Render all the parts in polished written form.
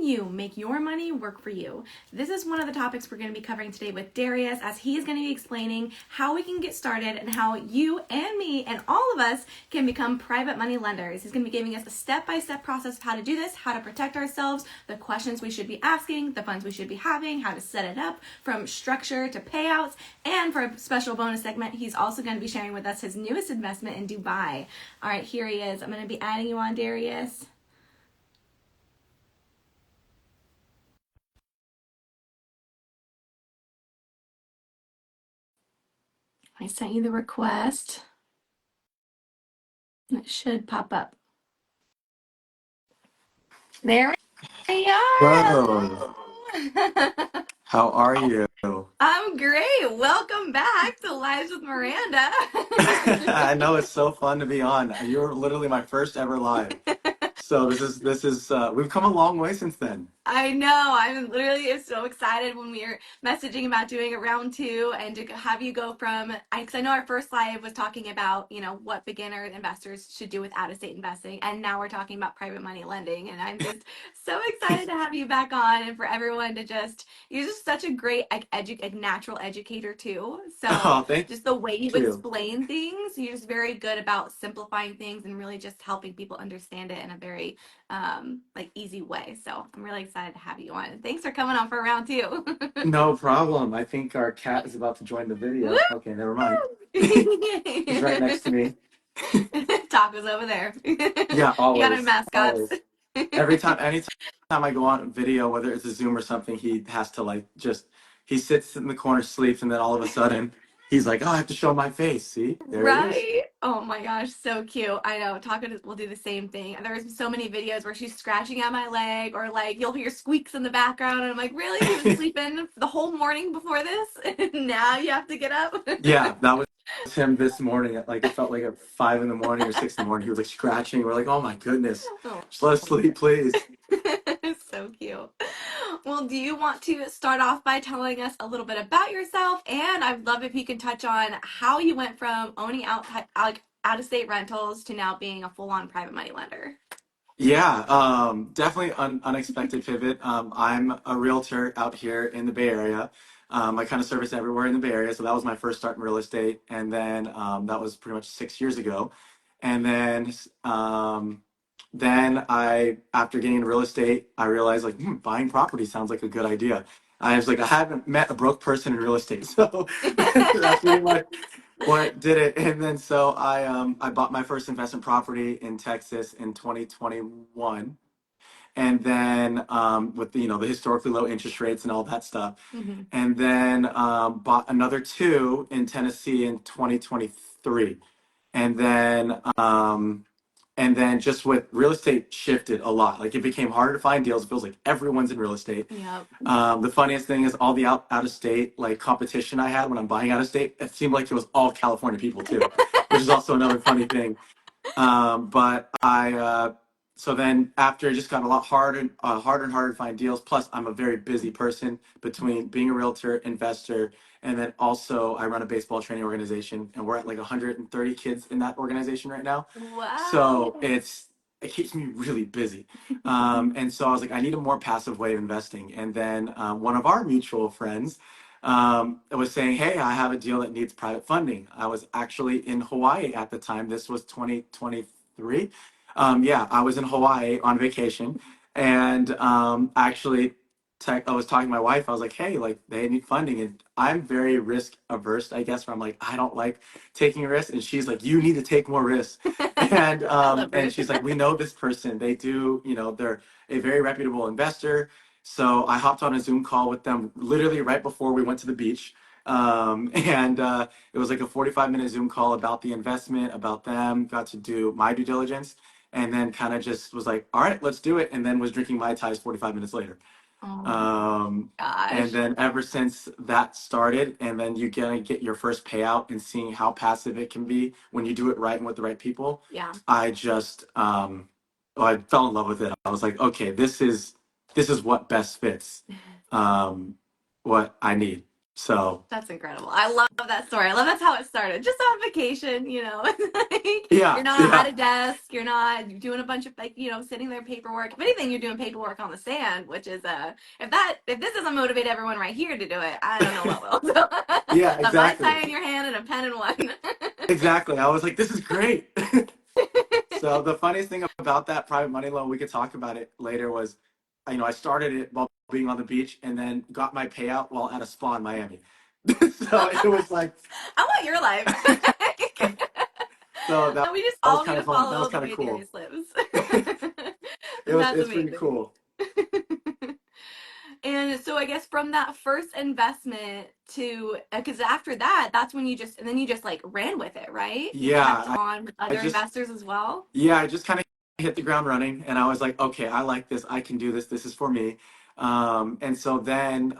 helping you make your money work for you. This is one of the topics we're going to be covering today with Darius, as he is going to be explaining how we can get started and how you and me and all of us can become private money lenders. He's going to be giving us a step-by-step process of how to do this, how to protect ourselves, the questions we should be asking, the funds we should be having, how to set it up from structure to payouts, and for a special bonus segment, he's also going to be sharing with us his newest investment in Dubai. All right, here he is. I'm going to be adding you on, Darius. I sent you the request. It should pop up. There we are. Hello. How are you? I'm great. Welcome back to Lives with Miranda. I know it's so fun to be on. You're literally my first ever live. So this is we've come a long way since then. I know. I'm literally so excited when we were messaging about doing a round two and to have you go from, because I know our first live was talking about, what beginner investors should do with out-of-state investing. And now we're talking about private money lending. And I'm just so excited to have you back on and for everyone to you're just such a great natural educator too. So Oh, thank just the way you you. explain things, you're just very good about simplifying things and really just helping people understand it in a very easy way. So I'm really excited to have you on. Thanks for coming on for round two. No problem. I think our cat is about to join the video. Okay, never mind. He's right next to me. Taco's over there. Yeah, You got our always. mascots. Always. Anytime I go on video, whether it's a Zoom or something, he has to he sits in the corner, sleeps, and then all of a sudden he's like, "Oh, I have to show my face." See, there he is. Right? Oh my gosh, so cute. I know. Taco will do the same thing. There's so many videos where she's scratching at my leg, or you'll hear squeaks in the background, and I'm like, really? You've been sleeping the whole morning before this? And now you have to get up? Yeah, that was him this morning. It felt like at 5 in the morning or 6 in the morning. He was like scratching. We're like, "Oh my goodness, Oh. just let us sleep, please." So cute. Well, do you want to start off by telling us a little bit about yourself? And I'd love if you can touch on how you went from owning out-of-state rentals to now being a full-on private money lender. Yeah, definitely unexpected pivot. I'm a realtor out here in the Bay Area. I kind of service everywhere in the Bay Area, so that was my first start in real estate, and then that was pretty much 6 years ago. And then after getting into real estate, I realized buying property sounds like a good idea. I haven't met a broke person in real estate, so that's pretty much what did it. And then so I bought my first investment property in Texas in 2021, and then with the historically low interest rates and all that stuff, Mm-hmm. and then bought another two in Tennessee in 2023, and then just with real estate shifted a lot. Like, it became harder to find deals. It feels like everyone's in real estate. Yep. The funniest thing is all the out of state competition I had when I'm buying out of state. It seemed like it was all California people too, which is also another funny thing. But so then after, it just got a lot harder and harder to find deals. Plus, I'm a very busy person between being a realtor, investor, and then also I run a baseball training organization, and we're at 130 kids in that organization right now. So Wow. it keeps me really busy. And so I was like, I need a more passive way of investing. And then one of our mutual friends was saying, "Hey, I have a deal that needs private funding." I was actually in Hawaii at the time. This was 2023. Yeah, I was in Hawaii on vacation, and actually, I was talking to my wife. I was like, "Hey, they need funding," and I'm very risk averse, I guess. Where I'm like, I don't like taking risks, and she's like, "You need to take more risks," and I love and it. she's like, "We know this person. They do, they're a very reputable investor." So I hopped on a Zoom call with them literally right before we went to the beach. And it was like a 45-minute Zoom call about the investment, about them, got to do my due diligence, and then kind of just was like, "All right, let's do it." And then was drinking Mai Tais 45 minutes later. Oh And gosh. then ever since that started, and then you gonna get your first payout and seeing how passive it can be when you do it right and with the right people, Yeah. I just I fell in love with it. I was like, okay, this is what best fits what I need. So That's incredible. I love that story. I love that's how it started. Just on vacation, you know. Like, you're yeah, not yeah, at a desk. You're not doing a bunch of like, you know, sitting there paperwork. If anything, you're doing paperwork on the sand, which is if this doesn't motivate everyone right here to do it, I don't know what will. So, yeah, a mai exactly. tai in your hand and a pen in one. Exactly. I was like, this is great. So the funniest thing about that private money loan, we could talk about it later, was, I started it while being on the beach and then got my payout while at a spa in Miami. So it was like, I want your life. so that, We just that was all need kind to of fun. That follow was the kind of way cool. Darius lives. That's It's pretty amazing. cool. And so I guess from that first investment to, because after that, that's when and then you just like ran with it, right? You kept Yeah, on with I other just investors as well. Yeah, I just kind of hit the ground running, and I was like, okay, I like this. I can do this. This is for me. And so then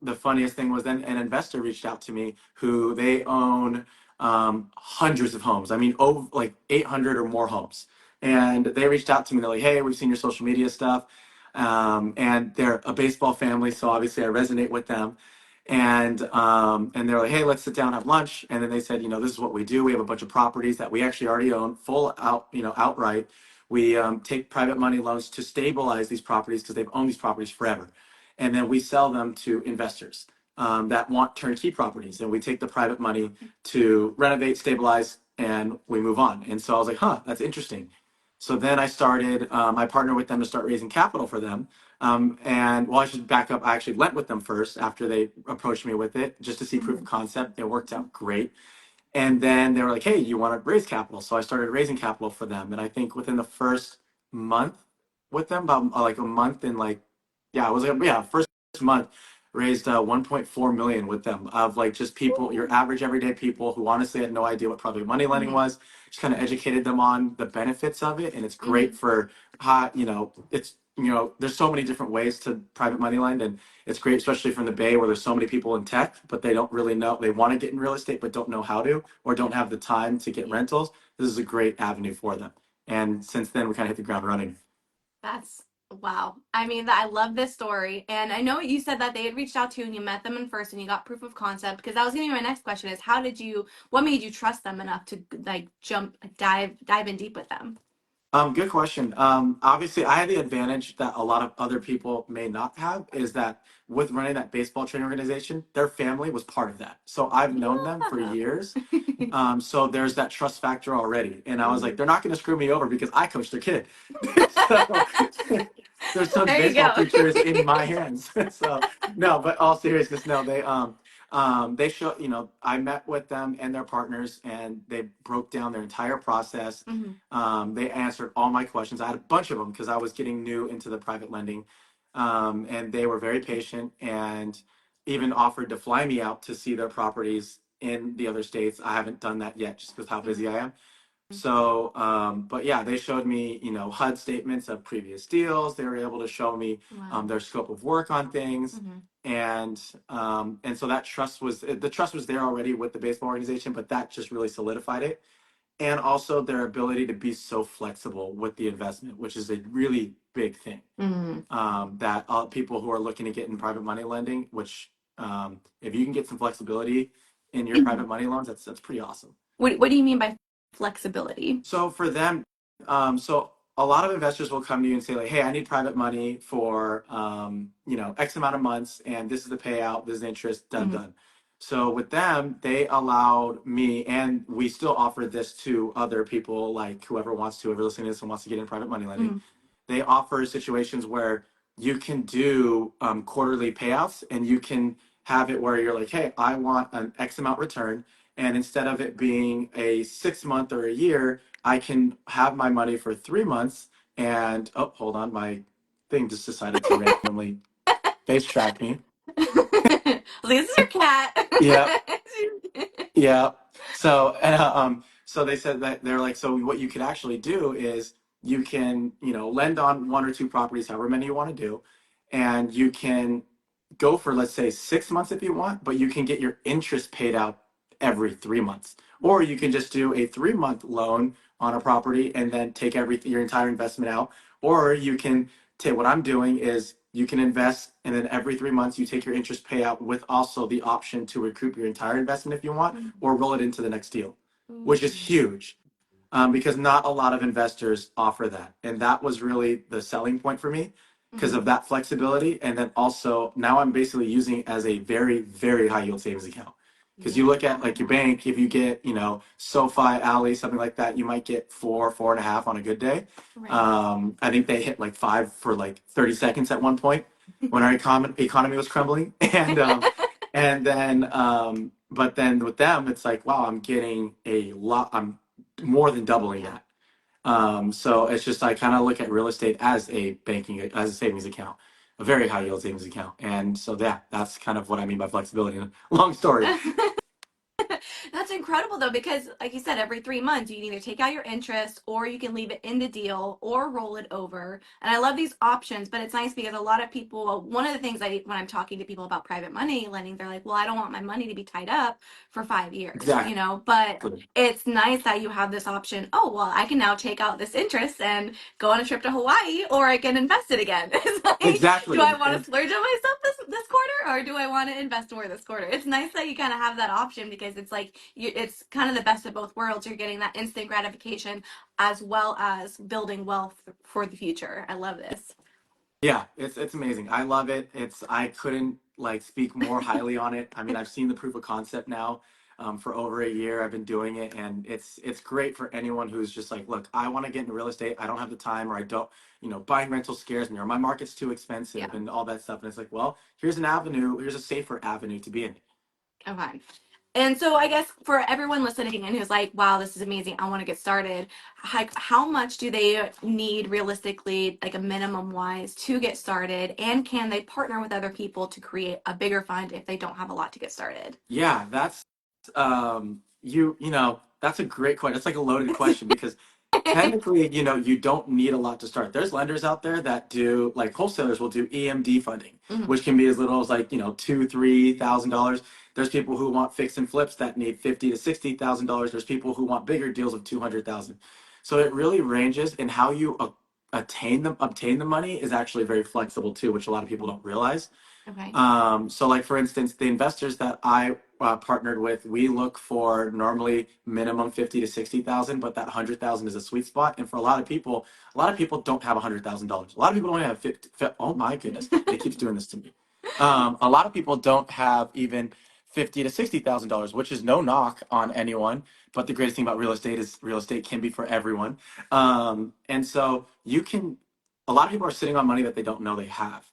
the funniest thing was then an investor reached out to me who they own hundreds of homes. I mean, over like 800 or more homes. And they reached out to me. They're like, hey, we've seen your social media stuff. And they're a baseball family, so obviously I resonate with them. And they're like, hey, let's sit down, have lunch. And then they said, this is what we do. We have a bunch of properties that we actually already own, full out, outright. We take private money loans to stabilize these properties because they've owned these properties forever, and then we sell them to investors that want turnkey properties, and we take the private money to renovate, stabilize, and we move on. And so I was like, huh, that's interesting. So then I started, I partnered with them to start raising capital for them. And well, I should back up. I actually went with them first after they approached me with it, just to see proof of Mhm. concept. It worked out great. And then they were like, hey, you want to raise capital? So I started raising capital for them. And I think within the first month with them, about like a month and like, yeah, it was like, yeah, first month, raised 1.4 million with them, of like just people, your average everyday people who honestly had no idea what private money lending Mhm. was. Just kind of educated them on the benefits of it. And it's great Mhm. for it's, there's so many different ways to private money lend. And it's great, especially from the Bay, where there's so many people in tech, but they don't really know. They want to get in real estate, but don't know how to, or don't Yep. have the time to get Yep. rentals. This is a great avenue for them. And since then, we kind of hit the ground running. That's wow. I mean, I love this story. And I know you said that they had reached out to you and you met them in person and you got proof of concept, because that was going to be my next question is what made you trust them enough to like dive in deep with them? Good question. Obviously, I had the advantage that a lot of other people may not have, is that with running that baseball training organization, their family was part of that. So I've known them for Yeah. years. So there's that trust factor already. And I was like, Mhm. they're not going to screw me over because I coached their kid. So their son's There you baseball go. future is in my hands. So no, but all seriousness, no, they show, I met with them and their partners, and they broke down their entire process. Mhm. They answered all my questions. I had a bunch of them because I was getting new into the private lending. And they were very patient and even offered to fly me out to see their properties in the other states. I haven't done that yet just because how busy Mhm. I am. So, but yeah, they showed me, HUD statements of previous deals. They were able to show me Wow. their scope of work on things. Mhm. And so that the trust was there already with the baseball organization, but that just really solidified it. And also their ability to be so flexible with the investment, which is a really big thing. Mhm. That people who are looking to get in private money lending, which if you can get some flexibility in your private money loans, that's pretty awesome. What do you mean by flexibility? So for them, so a lot of investors will come to you and say like, "Hey, I need private money for X amount of months, and this is the payout, this is the interest, done Mhm. done." So with them, they allowed me, and we still offer this to other people, like whoever listening to this and wants to get in private money lending. Mhm. They offer situations where you can do quarterly payouts, and you can have it where you're like, "Hey, I want an X amount return." And instead of it being a 6 month or a year, I can have my money for 3 months. And oh, hold on, my thing just decided to randomly face track me. This is your cat. Yeah, yeah. So they said that they're like, so what you could actually do is you can, lend on one or two properties, however many you want to do, and you can go for, let's say, 6 months if you want, but you can get your interest paid out every 3 months. Or you can just do a 3 month loan on a property and then take your entire investment out. Or you can take what I'm doing is You can invest, and then every 3 months you take your interest payout with also the option to recoup your entire investment if you want, or roll it into the next deal, which is huge, because not a lot of investors offer that. And that was really the selling point for me because of that flexibility. And then also now I'm basically using it as a very, very high yield savings account. Because you look at like your bank, if you get, SoFi, Ally, something like that, you might get 4.5 on a good day. Right. I think they hit like 5 for like 30 seconds at one point when our economy was crumbling. And then, but then with them, it's like, wow, I'm getting a lot. I'm more than doubling that. So it's just I kind of look at real estate as a savings account, a very high yield savings account. And so yeah, that's kind of what I mean by flexibility. Long story. That's incredible though, because like you said, every 3 months you can either take out your interest or you can leave it in the deal or roll it over. And I love these options, but it's nice because a lot of people, one of the things when I'm talking to people about private money lending, they're like, well, I don't want my money to be tied up for 5 years, Exactly. but it's nice that you have this option. Oh, well, I can now take out this interest and go on a trip to Hawaii, or I can invest it again. It's like, do I Exactly. want to splurge on myself this quarter, or do I want to invest more this quarter? It's nice that you kind of have that option because it's like it's kind of the best of both worlds. You're getting that instant gratification as well as building wealth for the future. I love this. Yeah, it's amazing. I love it. I couldn't like speak more highly on it. I mean, I've seen the proof of concept now for over a year. I've been doing it, and it's great for anyone who's just like, look, I want to get into real estate. I don't have the time, or I don't, buying rental scares me, or my market's too expensive, Yeah. and all that stuff. And it's like, well, here's an avenue. Here's a safer avenue to be in. Okay. And so I guess for everyone listening and who's like, wow, this is amazing, I want to get started, how much do they need realistically, like a minimum wise, to get started? And can they partner with other people to create a bigger fund if they don't have a lot to get started? Yeah, that's that's a great question. That's like a loaded question because technically, you don't need a lot to start. There's lenders out there that do like wholesalers will do EMD funding, Mhm. which can be as little as like, $2,000, $3,000. There's people who want fix and flips that need $50,000 to $60,000. There's people who want bigger deals of 200,000. So it really ranges, and how you obtain the money is actually very flexible too, which a lot of people don't realize. Okay. So like for instance, the investors that I partnered with, we look for normally minimum 50 to 60,000, but that 100,000 is a sweet spot. And for a lot of people don't have $100,000. A lot of people don't have 50. Oh my goodness, it keeps doing this to me. A lot of people don't have even 50 to $60,000, which is no knock on anyone. But the greatest thing about real estate is real estate can be for everyone. And so a lot of people are sitting on money that they don't know they have.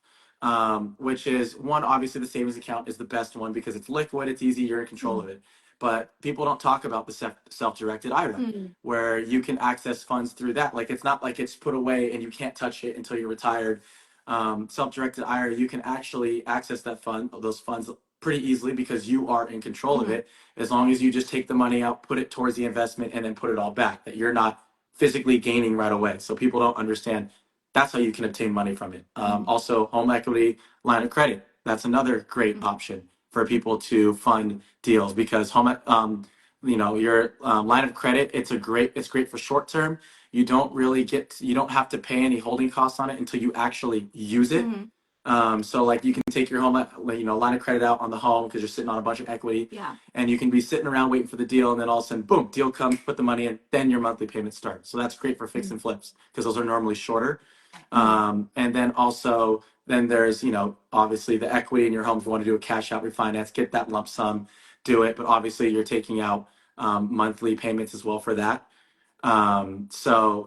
Which is one, obviously the savings account is the best one because it's liquid, it's easy, you're in control of it. But people don't talk about the self-directed IRA, where you can access funds through that. Like it's not like it's put away and you can't touch it until you're retired. Self-directed IRA, you can actually access those funds pretty easily because you are in control of it. As long as you just take the money out, put it towards the investment, and then put it all back. That you're not physically gaining right away. So people don't understand that's how you can obtain money from it. Also, home equity line of credit. That's another great option for people to fund deals because your line of credit. It's great for short term. You don't have to pay any holding costs on it until you actually use it. So like you can take your line of credit out on the home because you're sitting on a bunch of equity. Yeah. And you can be sitting around waiting for the deal, and then all of a sudden, boom, deal comes, put the money in, then your monthly payments start. So that's great for fix and flips because those are normally shorter. And then also, then there's, obviously the equity in your home. If you want to do a cash out refinance, get that lump sum, do it. But obviously, you're taking out monthly payments as well for that. So,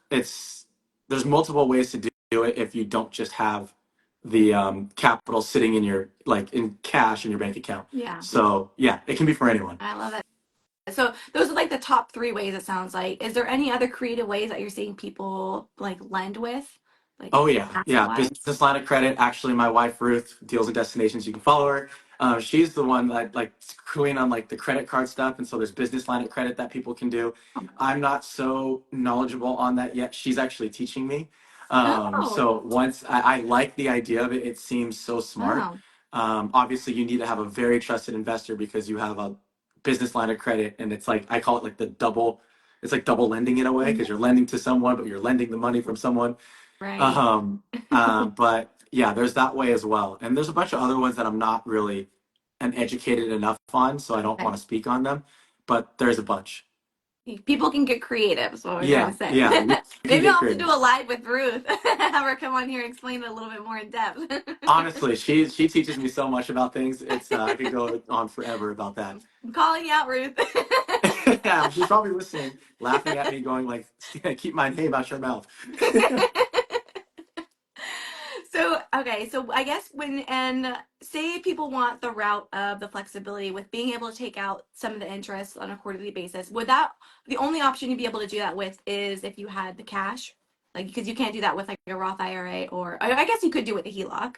there's multiple ways to do it if you don't just have the capital sitting in cash in your bank account. Yeah. So, yeah, it can be for anyone. I love it. So those are like the top three ways it sounds like. Is there any other creative ways that you're seeing people like lend with? Like Oh yeah, yeah. asset-wise? Business line of credit. Actually, my wife Ruth deals in destinations. You can follow her. She's the one that like screwing on like the credit card stuff, and so there's business line of credit that people can do. I'm not so knowledgeable on that yet. She's actually teaching me. So once I like the idea of it, it seems so smart. Wow. Obviously, you need to have a very trusted investor because you have a business line of credit, and it's like I call it like the double. It's like double lending in a way because you're lending to someone, but you're lending the money from someone. Right. But yeah, there's that way as well. And there's a bunch of other ones that I'm not really an educated enough on, so I don't Okay. want to speak on them. But there's a bunch. People can get creative, is what we're trying Yeah, to say. yeah, you can Maybe get I'll have to do creative. a live with Ruth. Have her come on here and explain it a little bit more in depth. Honestly, she teaches me so much about things. It's I could go on forever about that. I'm calling you out, Ruth. Yeah, she's probably listening, laughing at me, going like, "Keep my name out your mouth." So, okay, so I guess when, and say people want the route of the flexibility with being able to take out some of the interest on a quarterly basis, would that, the only option you'd be able to do that with is if you had the cash? Like, because you can't do that with like a Roth IRA, or I guess you could do it with a HELOC.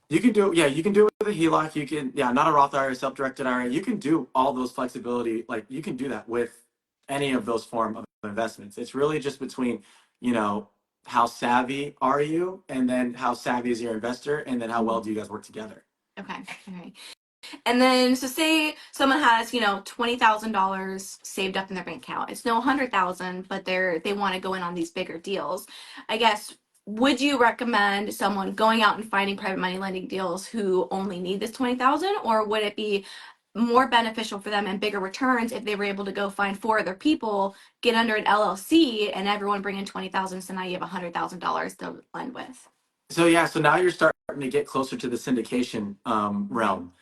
You can do, yeah, you can do it with a HELOC. You can, yeah, not a Roth IRA, self-directed IRA. You can do all those flexibility. Like you can do that with any of those form of investments. It's really just between, you know, how savvy are you, and then how savvy is your investor, and then how well do you guys work together. Okay, all right. And then, so say someone has, $20,000 saved up in their bank account. It's no 100,000, but they want to go in on these bigger deals. I guess, would you recommend someone going out and finding private money lending deals who only need this 20,000, or would it be more beneficial for them and bigger returns if they were able to go find four other people, get under an LLC, and everyone bring in 20,000, so now you have $100,000 to lend with? So yeah, so now you're starting to get closer to the syndication realm.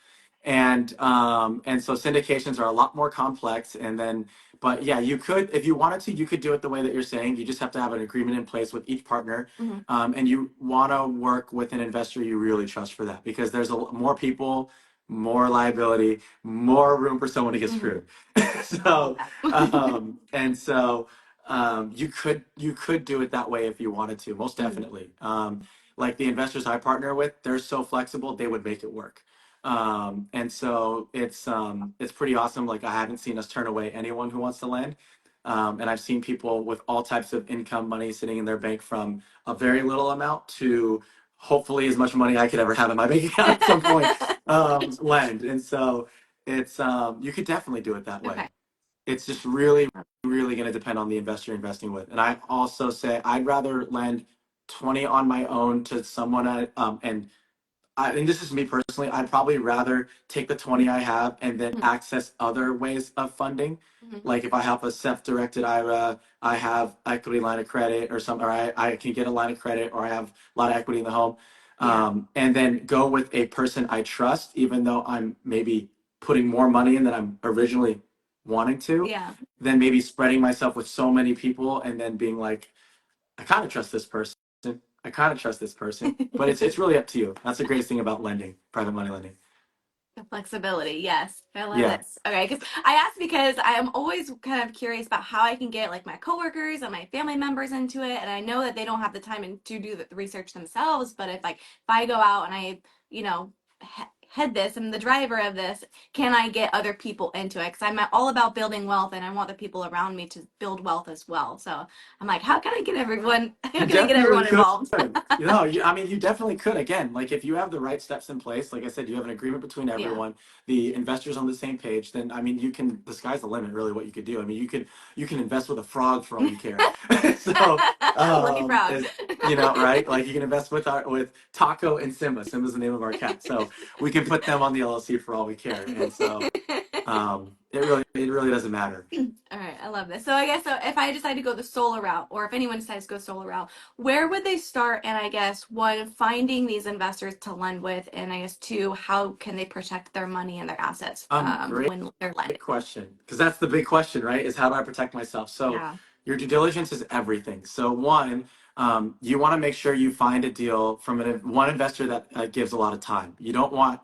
And so syndications are a lot more complex. And then, but yeah, you could, if you wanted to, you could do it the way that you're saying. You just have to have an agreement in place with each partner. Mm-hmm. And you want to work with an investor you really trust for that, because there's more people, more liability, more room for someone to get screwed. So, and so you could do it that way if you wanted to, most definitely. Like the investors I partner with, they're so flexible, they would make it work. And so it's pretty awesome. Like I haven't seen us turn away anyone who wants to lend. And I've seen people with all types of income money sitting in their bank, from a very little amount to hopefully as much money I could ever have in my bank account at some point, lend. And so it's you could definitely do it that way. Okay. It's just really, really going to depend on the investor you're investing with. And I also say I'd rather lend 20 on my own to someone and this is me personally, I'd probably rather take the 20 I have and then access other ways of funding. Mm-hmm. Like if I have a self-directed IRA, I have equity line of credit or something, or I can get a line of credit, or I have a lot of equity in the home. And then go with a person I trust, even though I'm maybe putting more money in than I'm originally wanting to, Yeah. than maybe spreading myself with so many people and then being like, I kind of trust this person. I kind of trust this person, but it's really up to you. That's the greatest thing about lending, private money lending. The flexibility, yes. I love Yeah. this. Okay, because I asked because I am always kind of curious about how I can get like my coworkers and my family members into it, and I know that they don't have the time to do the research themselves. But if I go out and I, you know, head this and the driver of this, can I get other people into it? Because I'm all about building wealth, and I want the people around me to build wealth as well. So I'm like, how can I get everyone? How You can I get definitely everyone could. involved? I mean, you definitely could. Again, like if you have the right steps in place, like I said, you have an agreement between Yeah. everyone, the investors on the same page, then I mean, you can. The sky's the limit, really. What you could do. I mean, you can invest with a frog for all you care. So, Lucky frog. right? Like you can invest with Taco and Simba. Simba's the name of our cat, so we can put them on the LLC for all we care. And so, it really doesn't matter. All right, I love this. So I guess so if I decide to go the solar route, or if anyone decides to go solar route, where would they start? And I guess one, finding these investors to lend with, and I guess two, how can they protect their money and their assets Great when they're lending? question, because that's the big question, right? Is how do I protect myself? So Yeah. your due diligence is everything. So one, you want to make sure you find a deal from one investor that gives a lot of time. You don't want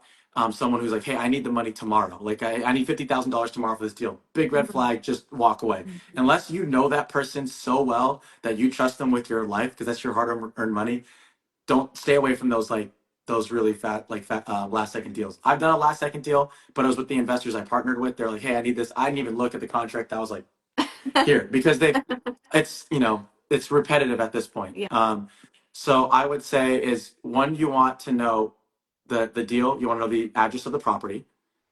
someone who's like, hey, I need the money tomorrow. Like I need $50,000 tomorrow for this deal. Big red flag, just walk away. Unless you know that person so well that you trust them with your life, because that's your hard-earned money. Don't stay away from those really fat last second deals. I've done a last second deal, but it was with the investors I partnered with. They're like, hey, I need this. I didn't even look at the contract. I was like, here, because it's repetitive at this point. Yeah. So I would say is one, you want to know the deal. You want to know the address of the property.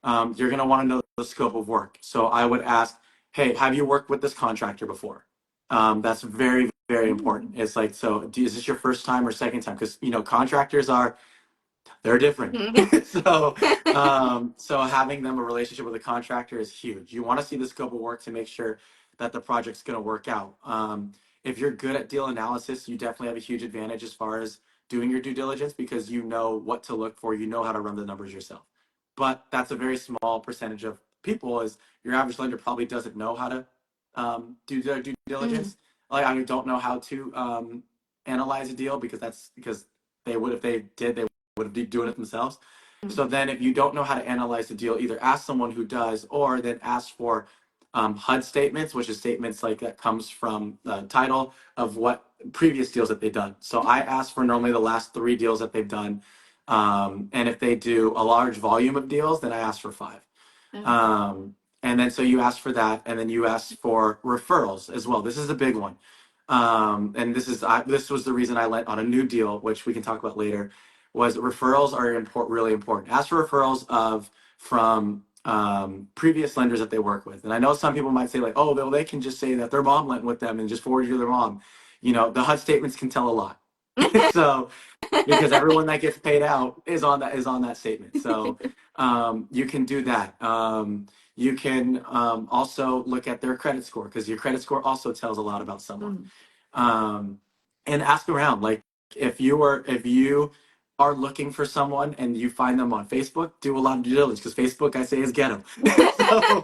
You're going to want to know the scope of work. So I would ask, hey, have you worked with this contractor before? That's very, very important. It's like, so is this your first time or second time? Because contractors are they're different. Mhm. So, so having them a relationship with a contractor is huge. You want to see the scope of work to make sure that the project's going to work out. If you're good at deal analysis, you definitely have a huge advantage as far as doing your due diligence because you know what to look for, you know how to run the numbers yourself. But that's a very small percentage of people. Is your average lender probably doesn't know how to do their due Mhm. diligence. Like I don't know how to analyze a deal because they would if they did they would be doing it themselves. So then, if you don't know how to analyze the deal, either ask someone who does, or then ask for HUD statements, which is statements like that comes from the title of what previous deals that they've done. So I ask for normally the last 3 deals that they've done, and if they do a large volume of deals, then I ask for 5. Oh. Um, and then so you ask for that, and then you ask for referrals as well. This is a big one, and this was the reason I lent on a new deal, which we can talk about later. Was referrals are really important. Ask for referrals of from previous lenders that they work with. And I know some people might say like, oh, well, they can just say that their mom lent with them and just forward you to their mom. The HUD statements can tell a lot. So because everyone that gets paid out is on that statement. So you can do that. You can also look at their credit score because your credit score also tells a lot about someone. Mhm. Um, and ask around. Like if you are looking for someone and you find them on Facebook, do a lot of due diligence because Facebook, I say, is ghetto. So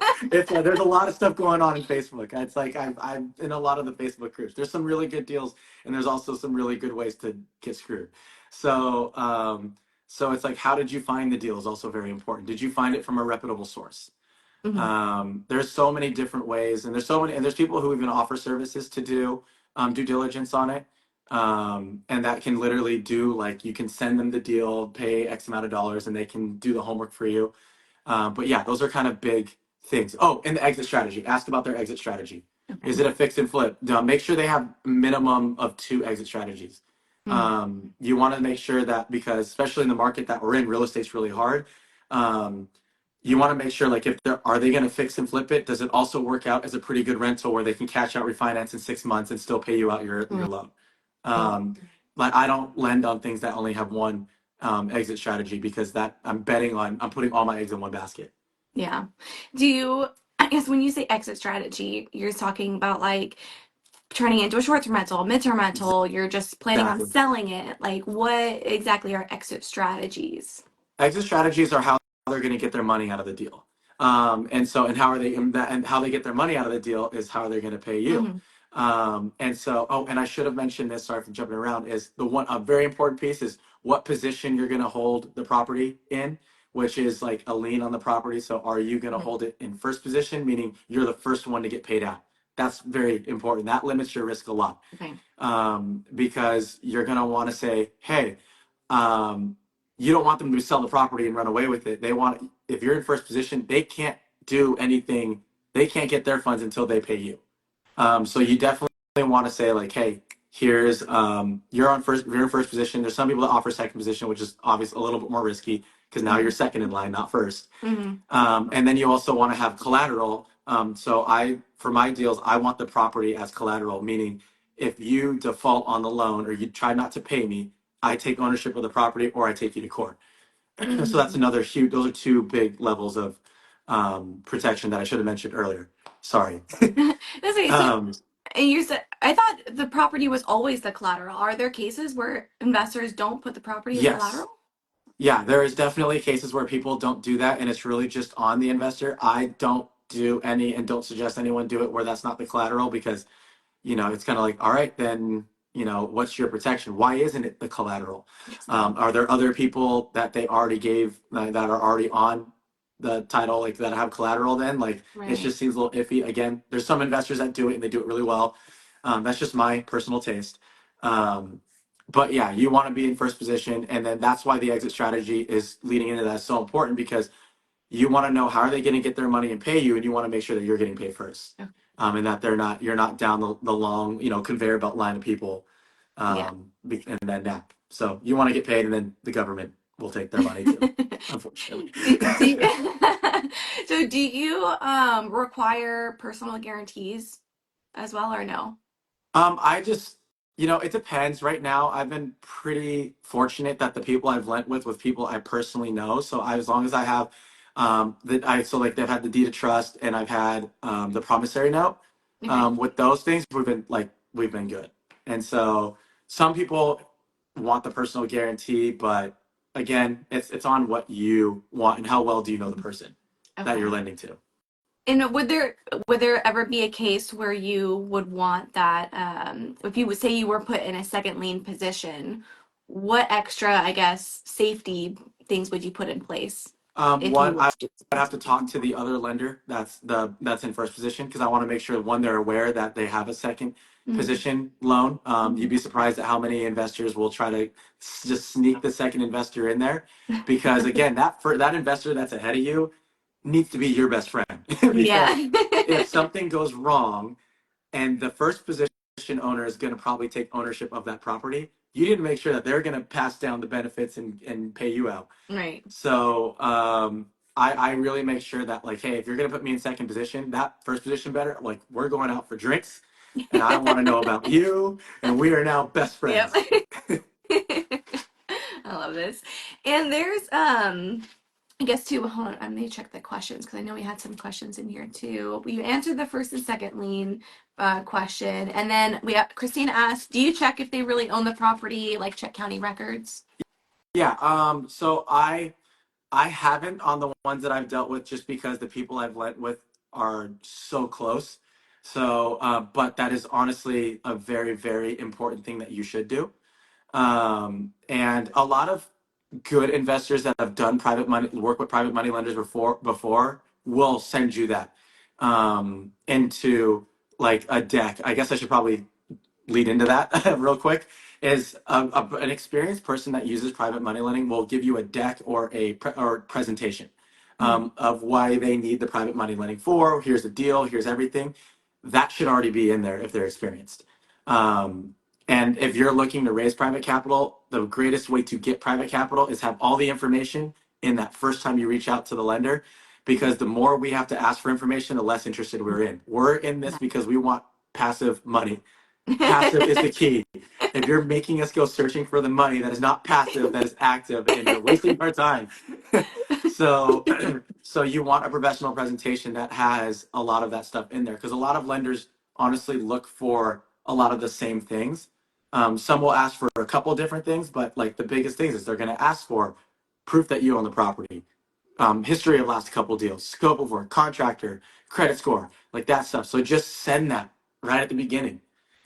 there's a lot of stuff going on in Facebook. It's like I'm in a lot of the Facebook groups. There's some really good deals and there's also some really good ways to get screwed. So so it's like, how did you find the deal is also very important. Did you find it from a reputable source? Mhm. There's so many different ways, and there's people who even offer services to do due diligence on it, and that can literally do like you can send them the deal, pay X amount of dollars, and they can do the homework for you. But yeah, those are kind of big things. Oh, and the exit strategy. Ask about their exit strategy. Okay. Is it a fix and flip? Make sure they have minimum of 2 exit strategies. Mhm. You want to make sure that because especially in the market that we're in, real estate's really hard. Um, you want to make sure like if they're are they going to fix and flip it? Does it also work out as a pretty good rental where they can cash out refinance in 6 months and still pay you out your Mhm. loan? Like I don't lend on things that only have one exit strategy because that I'm putting all my eggs in one basket. Yeah. I guess when you say exit strategy, you're talking about like turning it into a short-term rental, midterm rental, you're just planning on Exactly. selling it. Like, what exactly are exit strategies? Exit strategies are how they're going to get their money out of the deal. And how they get their money out of the deal is how they're going to pay you. Hmm. And I should have mentioned this. Sorry for jumping around. Is the one a very important piece is what position you're going to hold the property in, which is like a lien on the property. So are you going to Hmm. hold it in first position, meaning you're the first one to get paid out? That's very important. That limits your risk a lot Okay. because you're going to want to say, hey, um, you don't want them to sell the property and run away with it. If you're in first position, they can't do anything. They can't get their funds until they pay you. So you definitely want to say like, hey, here's you're in first position. There's some people that offer second position, which is obviously a little bit more risky because now you're Hmm. second in line, not first. Hmm. And then you also want to have collateral. For my deals, I want the property as collateral, meaning if you default on the loan or you try not to pay me, I take ownership of the property or I take you to court. So that's Hmm. another huge, those are 2 big levels of protection that I should have mentioned earlier. Sorry. That's okay. So um, you said, I thought the property was always the collateral. Are there cases where investors don't put the property as yes. collateral? Yeah, there is definitely cases where people don't do that, and it's really just on the investor. I don't do any and don't suggest anyone do it where that's not the collateral because it's kind of like, all right, then, what's your protection? Why isn't it the collateral? Interesting. Are there other people that they already gave that are already on the title, like that have collateral then? Like, it Right. just seems a little iffy. Again, there's some investors that do it and they do it really well. That's just my personal taste. Um, but yeah, you want to be in first position. And then that's why the exit strategy is leading into that so important because you want to know how are they going to get their money and pay you, and you want to make sure that you're getting paid first, Okay. and that you're not down the long conveyor belt line of people, Yeah. and then nap. So you want to get paid, and then the government will take their money too, unfortunately. do you, so do you require personal guarantees as well or no? I just It depends. Right now, I've been pretty fortunate that the people I've lent with people I personally know. So as long as I have like they've had the deed of trust and I've had the promissory note. Okay. With those things, we've been good. And so some people want the personal guarantee, but again, it's on what you want and how well do you know the person that Okay. you're lending to. And would there ever be a case where you would want that, if you would say you were put in a second lien position, what extra, I guess, safety things would you put in place if you One, were I to do would have to something? talk to the other lender that's in first position because I want to make sure one they're aware that they have a second Mm-hmm. position loan. You'd be surprised at how many investors will try to just sneak the second investor in there because again, that investor that's ahead of you needs to be your best friend because Yeah. if something goes wrong and the first position owner is going to probably take ownership of that property, you need to make sure that they're going to pass down the benefits and pay you out. Right. So I really make sure that like, hey, if you're gonna put me in second position, that first position better. Like we're going out for drinks, and I want to know about you, and we are now best Yep. friends. I love this. And there's I guess too, hold on, I'm gonna check the questions because I know we had some questions in here too. You answered the first and second lien question, and then Christina asked, "Do you check if they really own the property, like check county records?" Yeah. So I haven't on the ones that I've dealt with just because the people I've lent with are so close. So, but that is honestly a very, very important thing that you should do. And a lot of good investors that have done private money work with private money lenders before will send you that into like a deck. I guess I should probably lead into that real quick. Is an experienced person that uses private money lending will give you a deck or or presentation Mhm. of why they need the private money lending for. Here's the deal. Here's everything. That should already be in there if they're experienced. Um, and if you're looking to raise private capital, the greatest way to get private capital is have all the information in that first time you reach out to the lender. Because the more we have to ask for information, the less interested we're in. We're in this because we want passive money. Passive is the key. If you're making us go searching for the money that is not passive, that is active, and you're wasting our time. so, so you want a professional presentation that has a lot of that stuff in there because a lot of lenders honestly look for a lot of the same things. Some will ask for a couple different things, but like the biggest things is they're going to ask for proof that you own the property, history of last couple deals, scope of work, contractor, credit score, like that stuff. So just send that right at the beginning.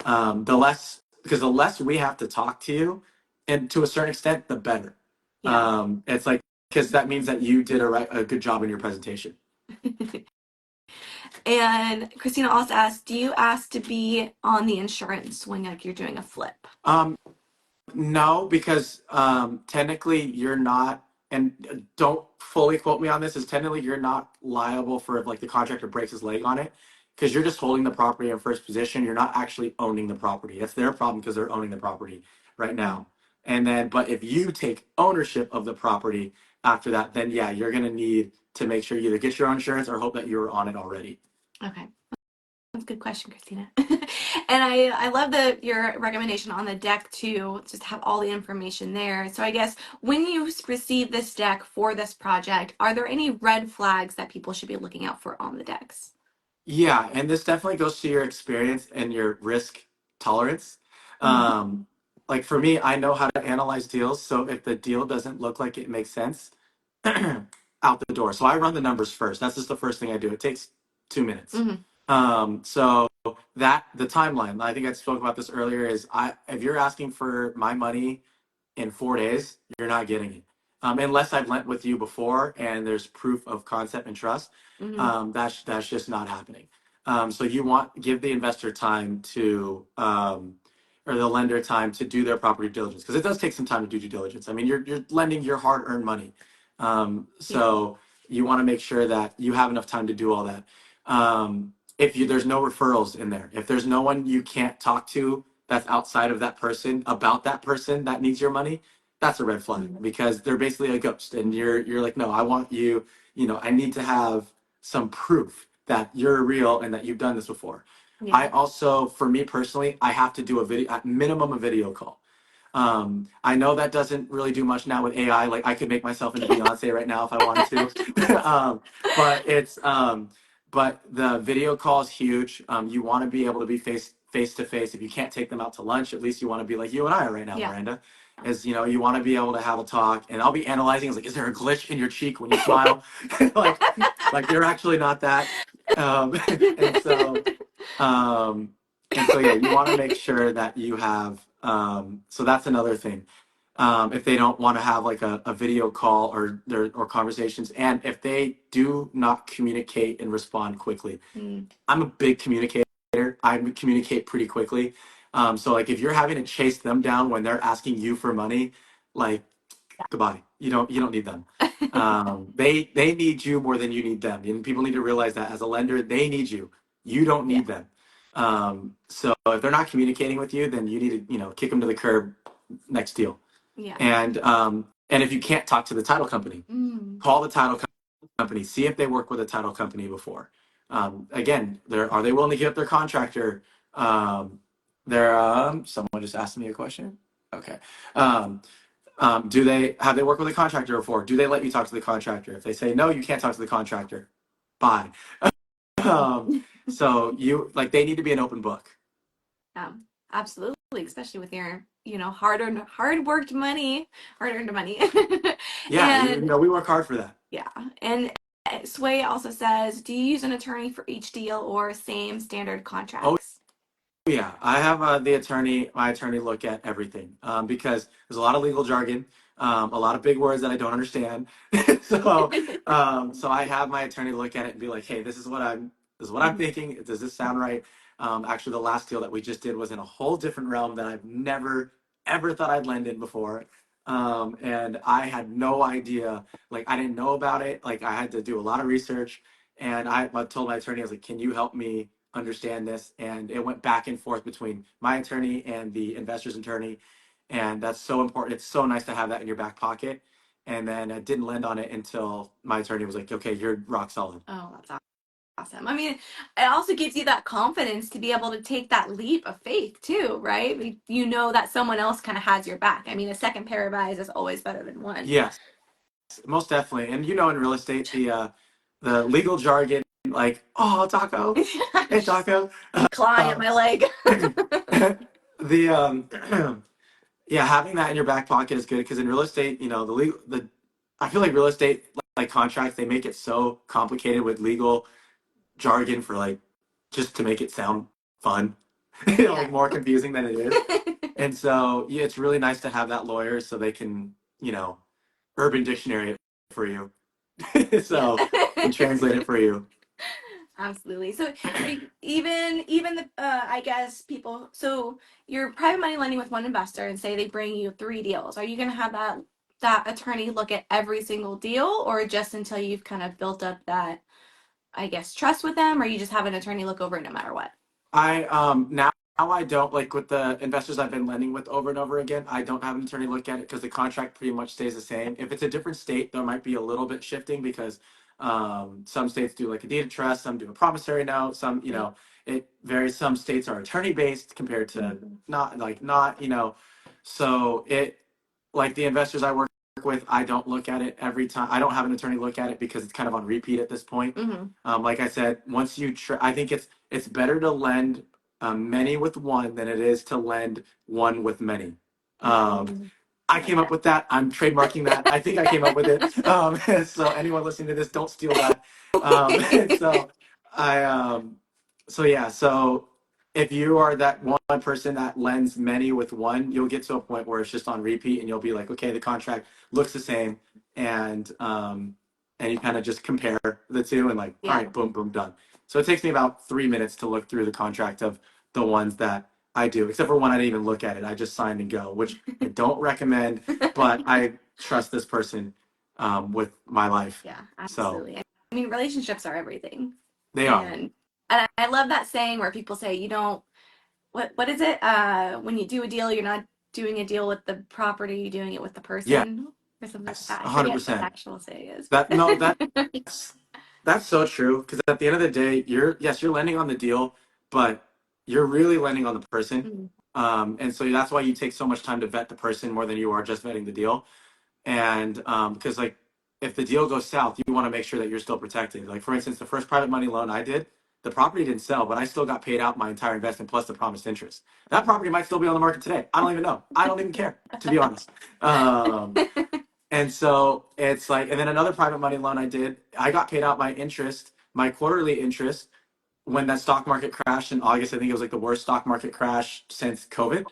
The less we have to talk to you, and to a certain extent, the better. Yeah. It's like because that means that you did a good job in your presentation. And Christina also asked, "Do you ask to be on the insurance when like you're doing a flip?" Um, No, because technically you're not, and don't fully quote me on this, is technically you're not liable for if like the contractor breaks his leg on it, because you're just holding the property in first position. You're not actually owning the property. It's their problem because they're owning the property right now. And then, but if you take ownership of the property after that, then yeah, you're gonna need to make sure you either get your own insurance or hope that you're on it already. Okay. That's a good question, Christina. And I love your recommendation on the deck too. Just have all the information there. So I guess when you receive this deck for this project, are there any red flags that people should be looking out for on the decks? Yeah, and this definitely goes to your experience and your risk tolerance. Hmm. Um, like for me, I know how to analyze deals. So if the deal doesn't look like it makes sense, out the door. So I run the numbers first. That's just the first thing I do. It takes 2 minutes. Hmm. So that the timeline, I think I spoke about this earlier, is if you're asking for my money in 4 days, you're not getting it. Unless I've lent with you before and there's proof of concept and trust, Hmm. that's just not happening. So you want give the investor time to or the lender time to do their proper due diligence because it does take some time to do due diligence. I mean, you're lending your hard earned money, Yeah. so you want to make sure that you have enough time to do all that. If there's no referrals in there, if there's no one you can't talk to that's outside of that person about that person that needs your money, that's a red flag because they're basically a ghost, and you're like, no, I want you. I need to have some proof that you're real and that you've done this before. I also, for me personally, I have to do a video, at minimum a video call. I know that doesn't really do much now with AI. Like I could make myself into Beyonce right now if I wanted to. But but the video call is huge. You want to be able to be face to face. If you can't take them out to lunch, at least you want to be like you and I are right now, Miranda. Is you want to be able to have a talk, and I'll be analyzing. It's like, is there a glitch in your cheek when you smile? like like you're actually not that. And so. Um, and so, yeah, you want to make sure that you have, so that's another thing. If they don't want to have like a video call or conversations, and if they do not communicate and respond quickly, I'm a big communicator. I communicate pretty quickly. So like if you're having to chase them down when they're asking you for money, like goodbye. You don't need them. They need you more than you need them, and people need to realize that as a lender, they need you. You don't need them. So if they're not communicating with you, then you need to kick them to the curb. Next deal. Yeah. And if you can't talk to the title company, call the title company. See if they work with a title company before. Again, are they willing to give up their contractor? Someone just asked me a question. Okay. Have they worked with a contractor before? Do they let you talk to the contractor? If they say no, you can't talk to the contractor. Bye. So they need to be an open book. Absolutely, especially with your hard worked money, hard earned money. Yeah, and, we work hard for that. Yeah, and Sway also says, do you use an attorney for each deal or same standard contracts? Oh, yeah, I have my attorney look at everything because there's a lot of legal jargon, a lot of big words that I don't understand. So I have my attorney look at it and be like, hey, this is what I'm thinking. Does this sound right? Actually, the last deal that we just did was in a whole different realm that I've never ever thought I'd lend in before. And I had no idea, like I didn't know about it. Like I had to do a lot of research, and I told my attorney, I was like, can you help me understand this? And it went back and forth between my attorney and the investor's attorney, and that's so important. It's so nice to have that in your back pocket. And then I didn't lend on it until my attorney was like, okay, you're rock solid. Oh, that's awesome. I mean, it also gives you that confidence to be able to take that leap of faith too, right? You know that someone else kind of has your back. I mean, a second pair of eyes is always better than one. Yes, most definitely. And in real estate, the legal jargon, like, oh, Taco, hey, Taco, clawing at my leg. Yeah, having that in your back pocket is good because in real estate, I feel like real estate, like contracts, they make it so complicated with legal jargon for like just to make it sound fun, like more confusing than it is. And so yeah, it's really nice to have that lawyer so they can Urban Dictionary it for you, so and translate it for you. Absolutely. So even the I guess people. So you're private money lending with one investor, and say they bring you 3 deals. Are you going to have that attorney look at every single deal, or just until you've kind of built up that, I guess, trust with them, or you just have an attorney look over it no matter what? Now I don't, like with the investors I've been lending with over and over again, I don't have an attorney look at it because the contract pretty much stays the same. If it's a different state, there might be a little bit shifting because some states do like a deed of trust, some do a promissory note, some, it varies. Some states are attorney based compared to not. So it, like the investors I work with, I don't look at it every time. I don't have an attorney look at it because it's kind of on repeat at this point. Like I said, once I think it's better to lend many with one than it is to lend one with many. I came up with that. I'm trademarking that. I think I came up with it. So anyone listening to this, don't steal that. So if you are that one person that lends many with one, you'll get to a point where it's just on repeat, and you'll be like, okay, the contract looks the same, and you kind of just compare the two, and all right, boom, boom, done. So it takes me about 3 minutes to look through the contract of the ones that I do, except for one I didn't even look at it. I just signed and go, which I don't recommend, but I trust this person with my life. Yeah, absolutely. So, I mean, relationships are everything. They are. And I love that saying where people say, you don't, what is it? When you do a deal, you're not doing a deal with the property, you're doing it with the person. Yeah. Or something like that. 100%. What the actual say is. That's so true. Because at the end of the day, you're lending on the deal, but you're really lending on the person. Mhm. And so that's why you take so much time to vet the person more than you are just vetting the deal. And because like if the deal goes south, you want to make sure that you're still protected. Like for instance, the first private money loan I did, the property didn't sell, but I still got paid out my entire investment plus the promised interest. That property might still be on the market today. I don't even know. I don't even care, to be honest. And so it's like, and then another private money loan I did, I got paid out my interest, my quarterly interest, when that stock market crashed in August. I think it was like the worst stock market crash since COVID.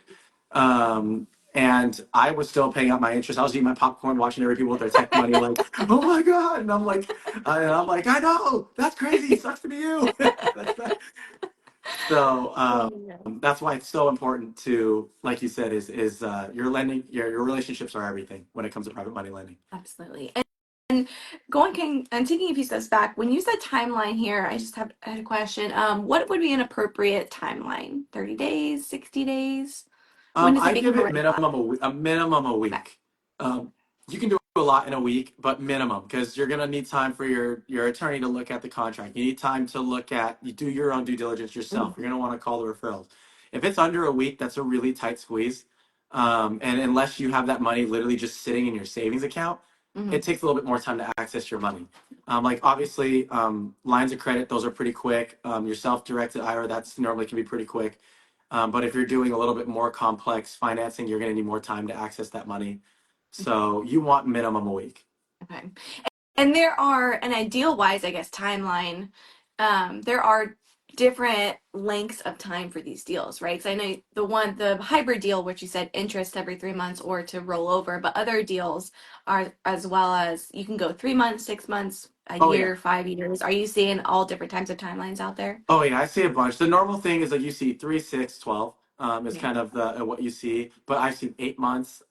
Um, and I was still paying out my interest. I was eating my popcorn, watching every people with their tech money, like, oh my god! And I'm like, I know that's crazy. It sucks to be you. So that's why it's so important to, like you said, is your lending, your relationships are everything when it comes to private money lending. Absolutely. And and taking a few steps back, when you said timeline here, I just had a question. What would be an appropriate timeline? 30 days, 60 days? When does it I give become a it red flag? a minimum a Okay. week. You can do a lot in a week, but minimum, because you're gonna need time for your attorney to look at the contract. You need time to look at, you do your own due diligence yourself. You're Mhm. gonna want to call the referrals. If it's under a week, that's a really tight squeeze. And unless you have that money literally just sitting in your savings account, it Mhm. takes a little bit more time to access your money. Like obviously, lines of credit, those are pretty quick. Your self-directed IRA, that's normally can be pretty quick. But if you're doing a little bit more complex financing, you're going to need more time to access that money. So you want minimum a week. Okay. And there are, an ideal wise, I guess, timeline. There are different lengths of time for these deals, right? So I know the hybrid deal, which you said interest every 3 months or to roll over, but other deals are as well as you can go 3 months, 6 months, a Oh yeah. year, 5 years. Are you seeing all different types of timelines out there? Oh yeah, I see a bunch. The normal thing is like you see 3, 6, 12. Is Yeah. kind of the what you see, but I've seen 8 months.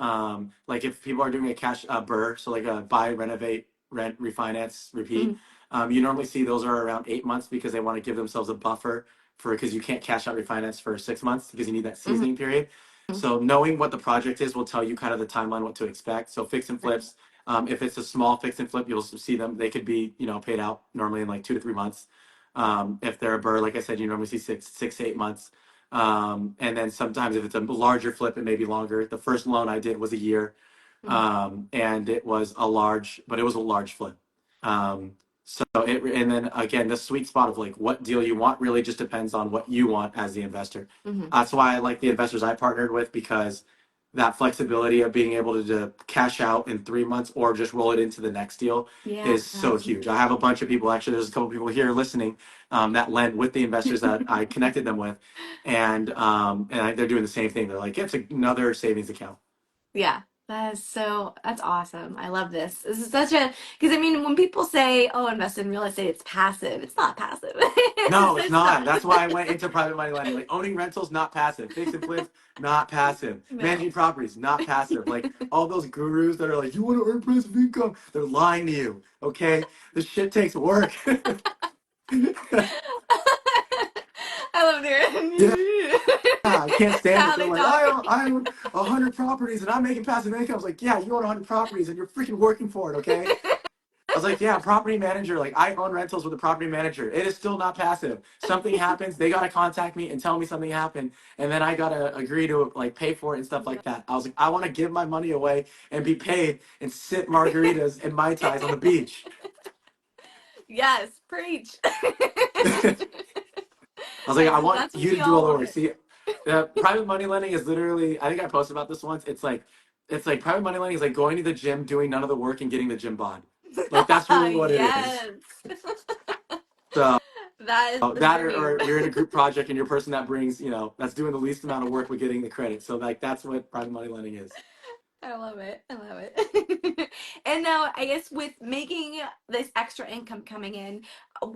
Like if people are doing a cash BRRRR, so like a buy, renovate, rent, refinance, repeat. Mm-hmm. You normally see those are around 8 months because they want to give themselves a buffer for, because you can't cash out refinance for 6 months because you need that Mm-hmm. seasoning period. So knowing what the project is will tell you kind of the timeline, what to expect. So fix and Right. flips. If it's a small fix and flip, you'll see them. They could be paid out normally in like 2 to 3 months. If they're a BRRRR, like I said, you normally see 6 to 8 months. And then sometimes if it's a larger flip, it may be longer. The first loan I did was a year, Mm-hmm. and it was a large, but it was a large flip. And then again, the sweet spot of like what deal you want really just depends on what you want as the investor. Mm-hmm. That's why I like the investors I partnered with, because that flexibility of being able to cash out in 3 months or just roll it into the next deal Yeah, is so huge. I absolutely. have a bunch of people, actually, there's a couple people here listening, that lend with the investors that I connected them with, and they're doing the same thing. They're like, it's another savings account. Yeah, that's awesome. I love this. This is such a, because I mean, when people say, oh, invest in real estate, it's passive. It's not passive. No, it's It's not. not. That's why I went into private money lending. Like owning rentals, not passive. Fix and flips, not passive. No. Managing properties, not passive. Like all those gurus that are like, you want to earn passive income? They're lying to you. Okay, this shit takes work. I love Yeah, their I can't stand it. how They're they like, talk. I own 100 properties and I'm making passive income. I was like, yeah, you own 100 properties and you're freaking working for it. Okay. I was like, yeah, property manager. Like, I own rentals with a property manager. It is still not passive. Something happens, they gotta contact me and tell me something happened, and then I gotta agree to like pay for it and stuff like that. I was like, I want to give my money away and be paid and sip margaritas and mai tais on the beach. Yes, preach. I was like, I want That's what you we to do all all the work. want. See, private money lending is literally. I think I posted about this once. It's like private money lending is like going to the gym, doing none of the work, and getting the gym bod. Like that's really what it is. Yes. So. That is the That dream. or you're in a group project and you're a person that brings, that's doing the least amount of work with getting the credit. So like that's what private money lending is. I love it. I love it. And now, I guess with making this extra income coming in, are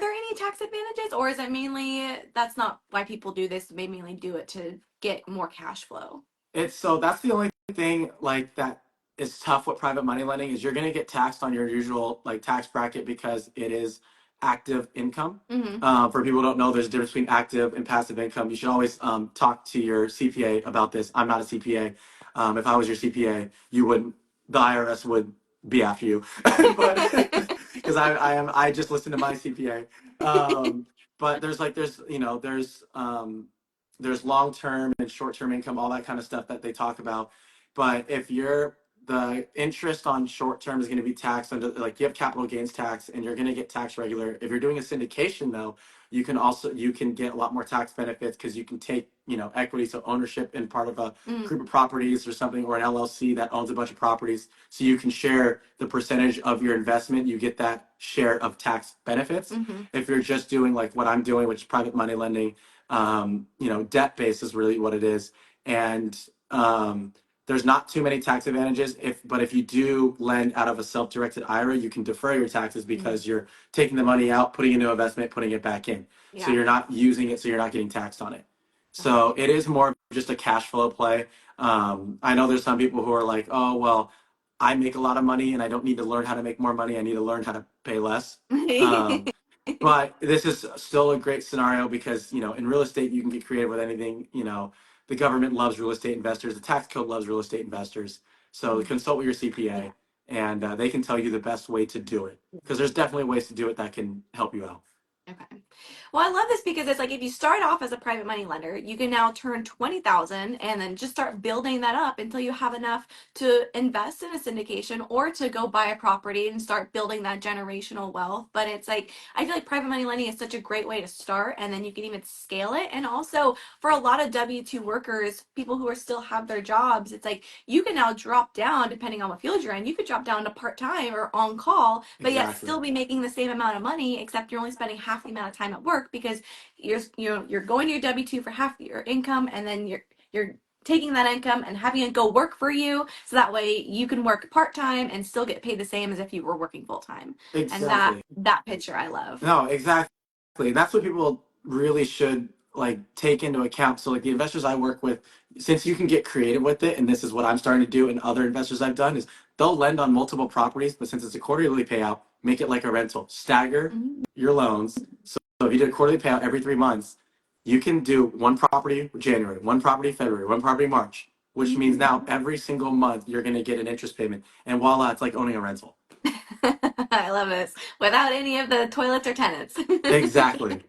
there any tax advantages, or is it mainly that's not why people do this? They mainly do it to get more cash flow. That's the only thing like that is tough with private money lending is you're gonna get taxed on your usual like tax bracket because it is active income. Mm-hmm. For people who don't know, there's a difference between active and passive income. You should always talk to your CPA about this. I'm not a CPA. If I was your CPA, you wouldn't. The IRS would be after you, but because I just listen to my CPA. but there's long term and short term income, all that kind of stuff that they talk about. But if you're the interest on short term is going to be taxed under, like, you have capital gains tax and you're going to get taxed regular. If you're doing a syndication though, you can get a lot more tax benefits because you can take, equity, so ownership in part of a Mm, group of properties or something, or an LLC that owns a bunch of properties. So you can share the percentage of your investment. You get that share of tax benefits. mm-hmm. If you're just doing like what I'm doing, which is private money lending, debt based is really what it is. And there's not too many tax advantages. But if you do lend out of a self-directed IRA, you can defer your taxes because you're taking the money out, putting it into investment, putting it back in. So Yeah. you're not using it, so you're not getting taxed on it. Got it. So it is more of just a cash flow play. I know there's some people who are like, oh, well, I make a lot of money and I don't need to learn how to make more money. I need to learn how to pay less. Um, but this is still a great scenario because, in real estate, you can get creative with anything. The government loves real estate investors. The tax code loves real estate investors. So consult with your Yeah. CPA and they can tell you the best way to do it because there's definitely ways to do it that can help you out. Okay. Well, I love this because it's like if you start off as a private money lender, you can now turn 20,000 and then just start building that up until you have enough to invest in a syndication or to go buy a property and start building that generational wealth. But it's like I feel like private money lending is such a great way to start, and then you can even scale it. And also for a lot of W-2 workers, people who are still have their jobs, it's like you can now drop down depending on what field you're in. You could drop down to part-time or on call, but yet Exactly. still be making the same amount of money, except you're only spending half the amount of time at work because you're going to your W-2 for half your income, and then you're taking that income and having it go work for you, so that way you can work part-time and still get paid the same as if you were working full-time. And that Exactly. that picture I love. No, exactly. That's what people really should like take into account. So like the investors I work with, since you can get creative with it, and this is what I'm starting to do, and other investors I've done is they'll lend on multiple properties, but since it's a quarterly payout, make it like a rental. Stagger Mhm. your loans. So if you did a quarterly payout every 3 months, you can do one property January, one property February, one property March, which means now every single month you're gonna get an interest payment. And voila, it's like owning a rental. I love this without any of the toilets or tenants. Exactly.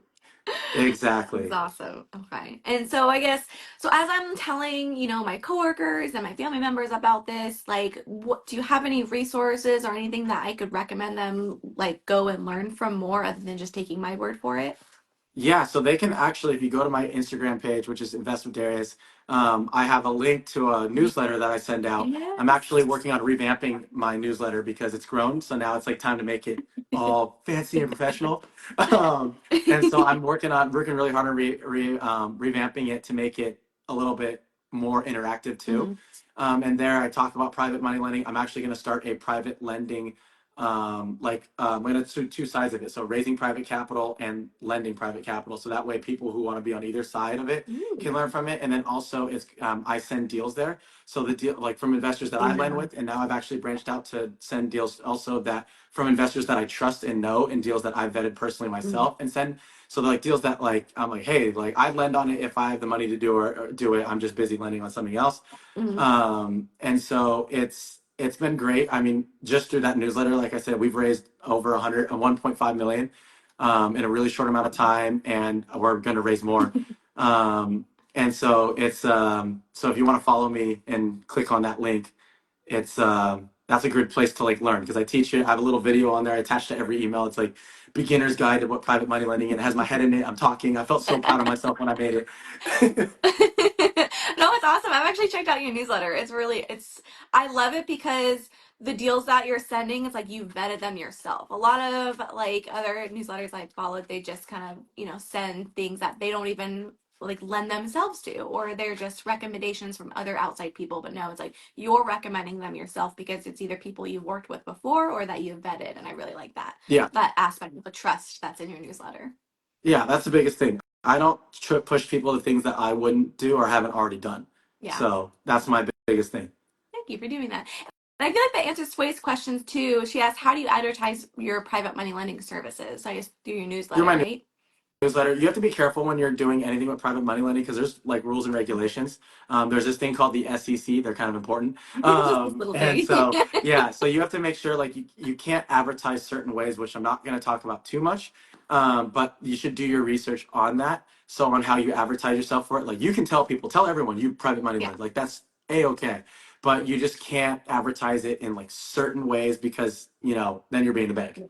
That's Exactly. awesome. Okay. And so I guess so as I'm telling, my coworkers and my family members about this, like what do you have any resources or anything that I could recommend them like go and learn from more other than just taking my word for it? Yeah, so they can actually, if you go to my Instagram page, which is Invest with Darius, I have a link to a newsletter that I send out. I'm actually Yes. working on revamping my newsletter because it's grown. So now it's like time to make it all fancy and professional. And so I'm working really hard on revamping it to make it a little bit more interactive too. Mhm. And there I talk about private money lending. I'm actually going to start a private lending I'm going to do two sides of it. So raising private capital and lending private capital. So that way people who want to be on either side of it can Ooh. learn from it. And then also I send deals there. So the deal, like from investors that I lend Yeah. with, and now I've actually branched out to send deals also that from investors that I trust and know, and deals that I've vetted personally Mhm. myself and send. So like deals that like, I'm like, hey, like I'd lend on it if I have the money to or do it. I'm just busy lending on something else. Mhm. And so it's been great. I mean, just through that newsletter, like I said, we've raised over 1.5 million in a really short amount of time, and we're going to raise more. And so so if you want to follow me and click on that link, it's that's a good place to like learn because I teach it. I have a little video on there attached to every email. It's like beginner's guide to what private money lending, and it has my head in it. I'm talking. I felt so proud of myself when I made it. No, it's awesome. I've actually checked out your newsletter. I love it because the deals that you're sending, it's like you vetted them yourself. A lot of like other newsletters I've followed, they just kind of, send things that they don't even like lend themselves to, or they're just recommendations from other outside people. But no, it's like you're recommending them yourself because it's either people you've worked with before or that you've vetted. And I really like Yeah. that aspect of the trust that's in your newsletter. Yeah, that's the biggest thing. I don't push people to things that I wouldn't do or haven't already done. Yeah. So that's my biggest thing. Thank you for doing that. And I feel like that answers Sway's questions too. She asked, "How do you advertise your private money lending services?" So I guess through your Through newsletter, my right? newsletter, you have to be careful when you're doing anything with private money lending because there's like rules and regulations. There's this thing called the SEC. They're kind of important. Just this little And thing. so, yeah, so you have to make sure like you can't advertise certain ways, which I'm not going to talk about too much. But you should do your research on that. So on how you advertise yourself for it, like you can tell people, tell everyone you private money lend, like that's a-okay. But you just can't advertise it in like certain ways because then you're being a bank.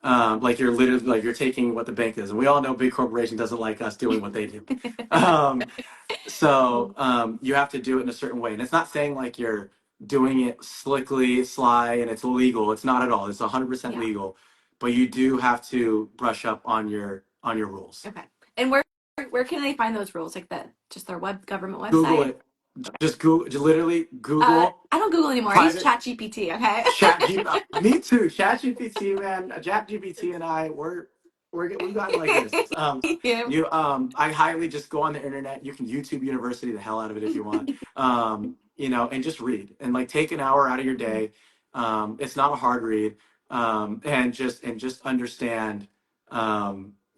Like you're literally like you're taking what the bank is, and we all know big corporation doesn't like us doing what they do. So you have to do it in a certain way, and it's not saying like you're doing it slickly, sly, and it's illegal. It's not at all. It's 100% legal, but you do have to brush up on your rules. Okay. And where can they find those rules? Like just their government website? Google it. Just Google. Just literally Google. I don't Google anymore. I use ChatGPT. Okay. Me too. ChatGPT, man. ChatGPT and I, we got like this. I highly just go on the internet. You can YouTube University the hell out of it if you want. And just read and like take an hour out of your day. It's not a hard read. And just understand.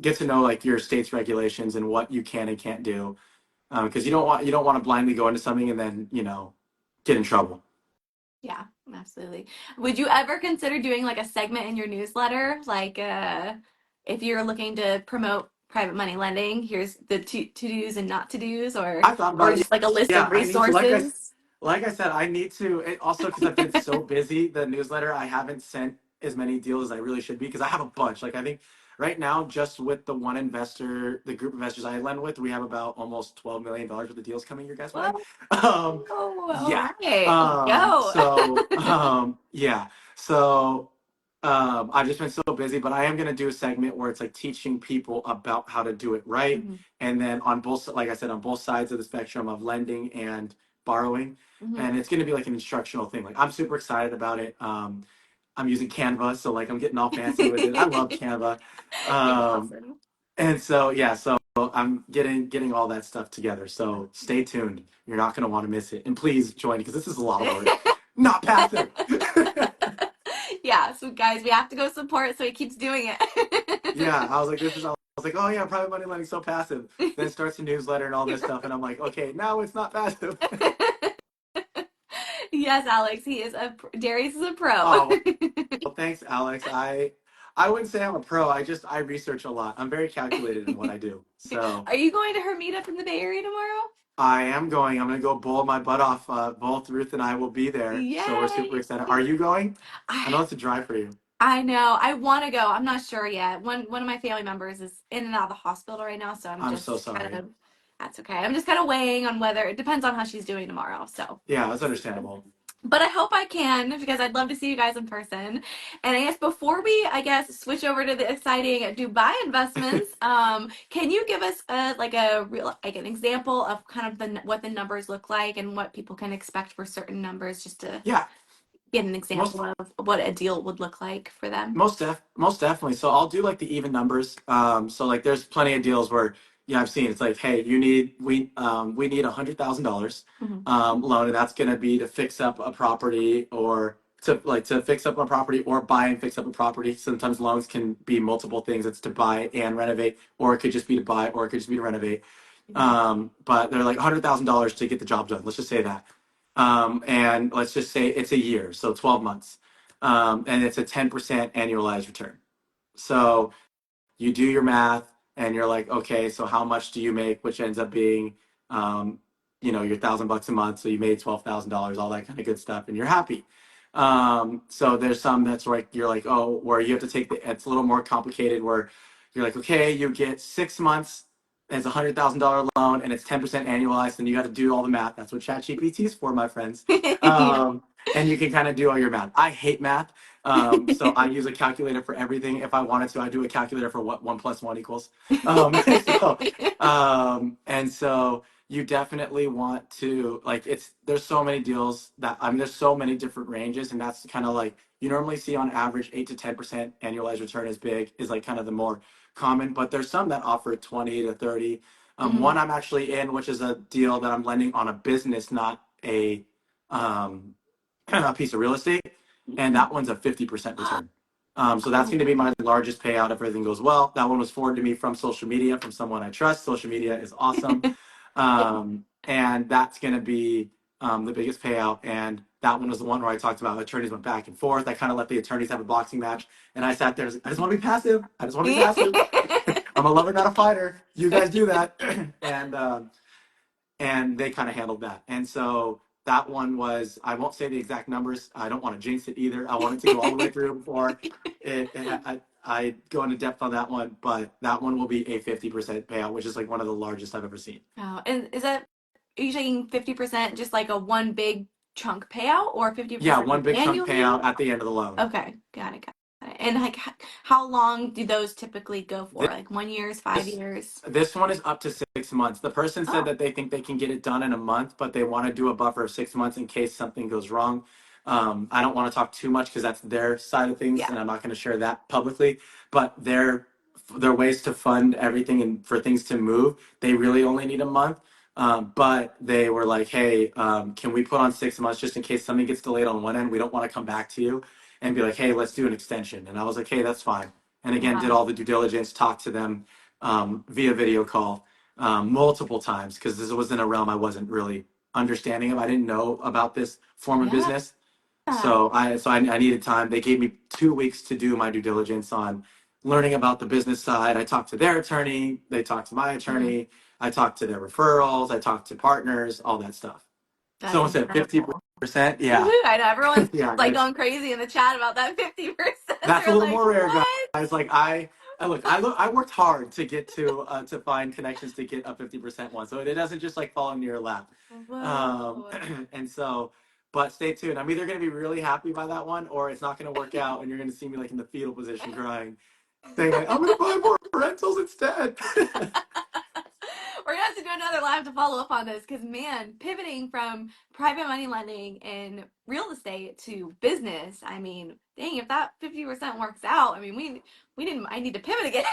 Get to know like your state's regulations and what you can and can't do. Because you don't want to blindly go into something and then get in trouble. Yeah, absolutely. Would you ever consider doing like a segment in your newsletter, like if you're looking to promote private money lending, here's the to-dos and not to-dos, or I thought about just like a list of resources? Like I said, I need to. Also, because I've been so busy, the newsletter, I haven't sent as many deals as I really should be because I have a bunch. Like I think right now, just with the one investor, the group of investors I lend with, we have about almost $12 million worth of deals coming your guys' way. Yeah. Yeah. So I've just been so busy, but I am going to do a segment where it's like teaching people about how to do it right. Mm-hmm. And then like I said, on both sides of the spectrum of lending and borrowing. Mm-hmm. And it's going to be like an instructional thing. Like I'm super excited about it. I'm using Canva, so like I'm getting all fancy with it. I love Canva. Awesome. And so I'm getting all that stuff together. So stay tuned. You're not going to want to miss it. And please join because this is a lot of work. Not passive. Yeah, so guys, we have to go support so he keeps doing it. Yeah, I was like, oh yeah, private money lending so passive. Then starts a newsletter and all this stuff, and I'm like, okay, now it's not passive. Yes, Alex, Darius is a pro. Oh, well, thanks, Alex. I wouldn't say I'm a pro. I research a lot. I'm very calculated in what I do. So, are you going to her meetup in the Bay Area tomorrow? I am going. I'm going to go bowl my butt off. Both Ruth and I will be there. Yay. So we're super excited. Are you going? I know it's a drive for you. I know. I want to go. I'm not sure yet. One of my family members is in and out of the hospital right now, so I'm just so sorry. That's okay. I'm just kind of weighing on whether it depends on how she's doing tomorrow. So yeah, that's understandable. But I hope I can because I'd love to see you guys in person. And I guess before we, switch over to the exciting Dubai investments, can you give us an example of kind of what the numbers look like and what people can expect for certain numbers, just to get an example of what a deal would look like for them? Most definitely. So I'll do like the even numbers. So like there's plenty of deals where I've seen it's like, hey, we need $100,000 loan, and that's gonna be to fix up a property or to fix up a property or buy and fix up a property. Sometimes loans can be multiple things. It's to buy and renovate, or it could just be to buy, or it could just be to renovate. But they're like $100,000 to get the job done. Let's just say that. And let's just say it's a year, so 12 months. And it's a 10% annualized return. So you do your math and you're like, okay, so how much do you make? Which ends up being, your $1,000 a month. So you made $12,000, all that kind of good stuff, and you're happy. So there's some that's like, you're like, oh, where you have to it's a little more complicated where you're like, okay, you get 6 months as a $100,000 loan and it's 10% annualized, and you got to do all the math. That's what ChatGPT is for, my friends. And you can kind of do all your math. I hate math. So I use a calculator for everything. If I wanted to, I do a calculator for what 1 + 1 equals. And so you definitely want to there's so many deals there's so many different ranges, and that's kind of like you normally see on average 8 to 10% annualized return is like kind of the more common, but there's some that offer 20 to 30. One I'm actually in, which is a deal that I'm lending on a business, not a piece of real estate, and that one's a 50% return. So that's going to be my largest payout if everything goes well. That one was forwarded to me from social media, from someone I trust. Social media is awesome. And that's going to be the biggest payout. And that one was the one where I talked about attorneys went back and forth. I kind of let the attorneys have a boxing match. And I sat there, I just want to be passive. I just want to be passive. I'm a lover, not a fighter. You guys do that. And they kind of handled that. And so that one was, I won't say the exact numbers. I don't want to jinx it either. I want it to go all the way through before I go into depth on that one. But that one will be a 50% payout, which is like one of the largest I've ever seen. Oh, and are you taking 50% just like a one big chunk payout, or 50% Yeah, one big chunk annually? payout at the end of the loan. Okay, got it. And like, how long do those typically go for? Like 1 year, 5 years? This one is up to 6 months. The person said that they think they can get it done in a month, but they want to do a buffer of 6 months in case something goes wrong. I don't want to talk too much because that's their side of things, and I'm not going to share that publicly. But their ways to fund everything and for things to move, they really only need a month. But they were like, hey, can we put on 6 months just in case something gets delayed on one end? We don't want to come back to you and be like, hey, let's do an extension. And I was like, hey, that's fine. And again, did all the due diligence, talked to them via video call multiple times because this was in a realm I wasn't really understanding of. I didn't know about this form of business. So I needed time. They gave me 2 weeks to do my due diligence on learning about the business side. I talked to their attorney. They talked to my attorney. I talked to their referrals. I talked to partners, all that stuff. Someone said 50%. Yeah. I know everyone's like going crazy in the chat about that 50%. That's a little more rare, guys. Like I worked hard to get to find connections to get a 50% one, so it doesn't just like fall into your lap. And so, but stay tuned. I'm either going to be really happy by that one, or it's not going to work out, and you're going to see me like in the fetal position crying, saying like, I'm going to buy more rentals instead. We're gonna have to do another live to follow up on this because, man, pivoting from private money lending and real estate to business, I mean, dang, if that 50% works out, I mean, I need to pivot again.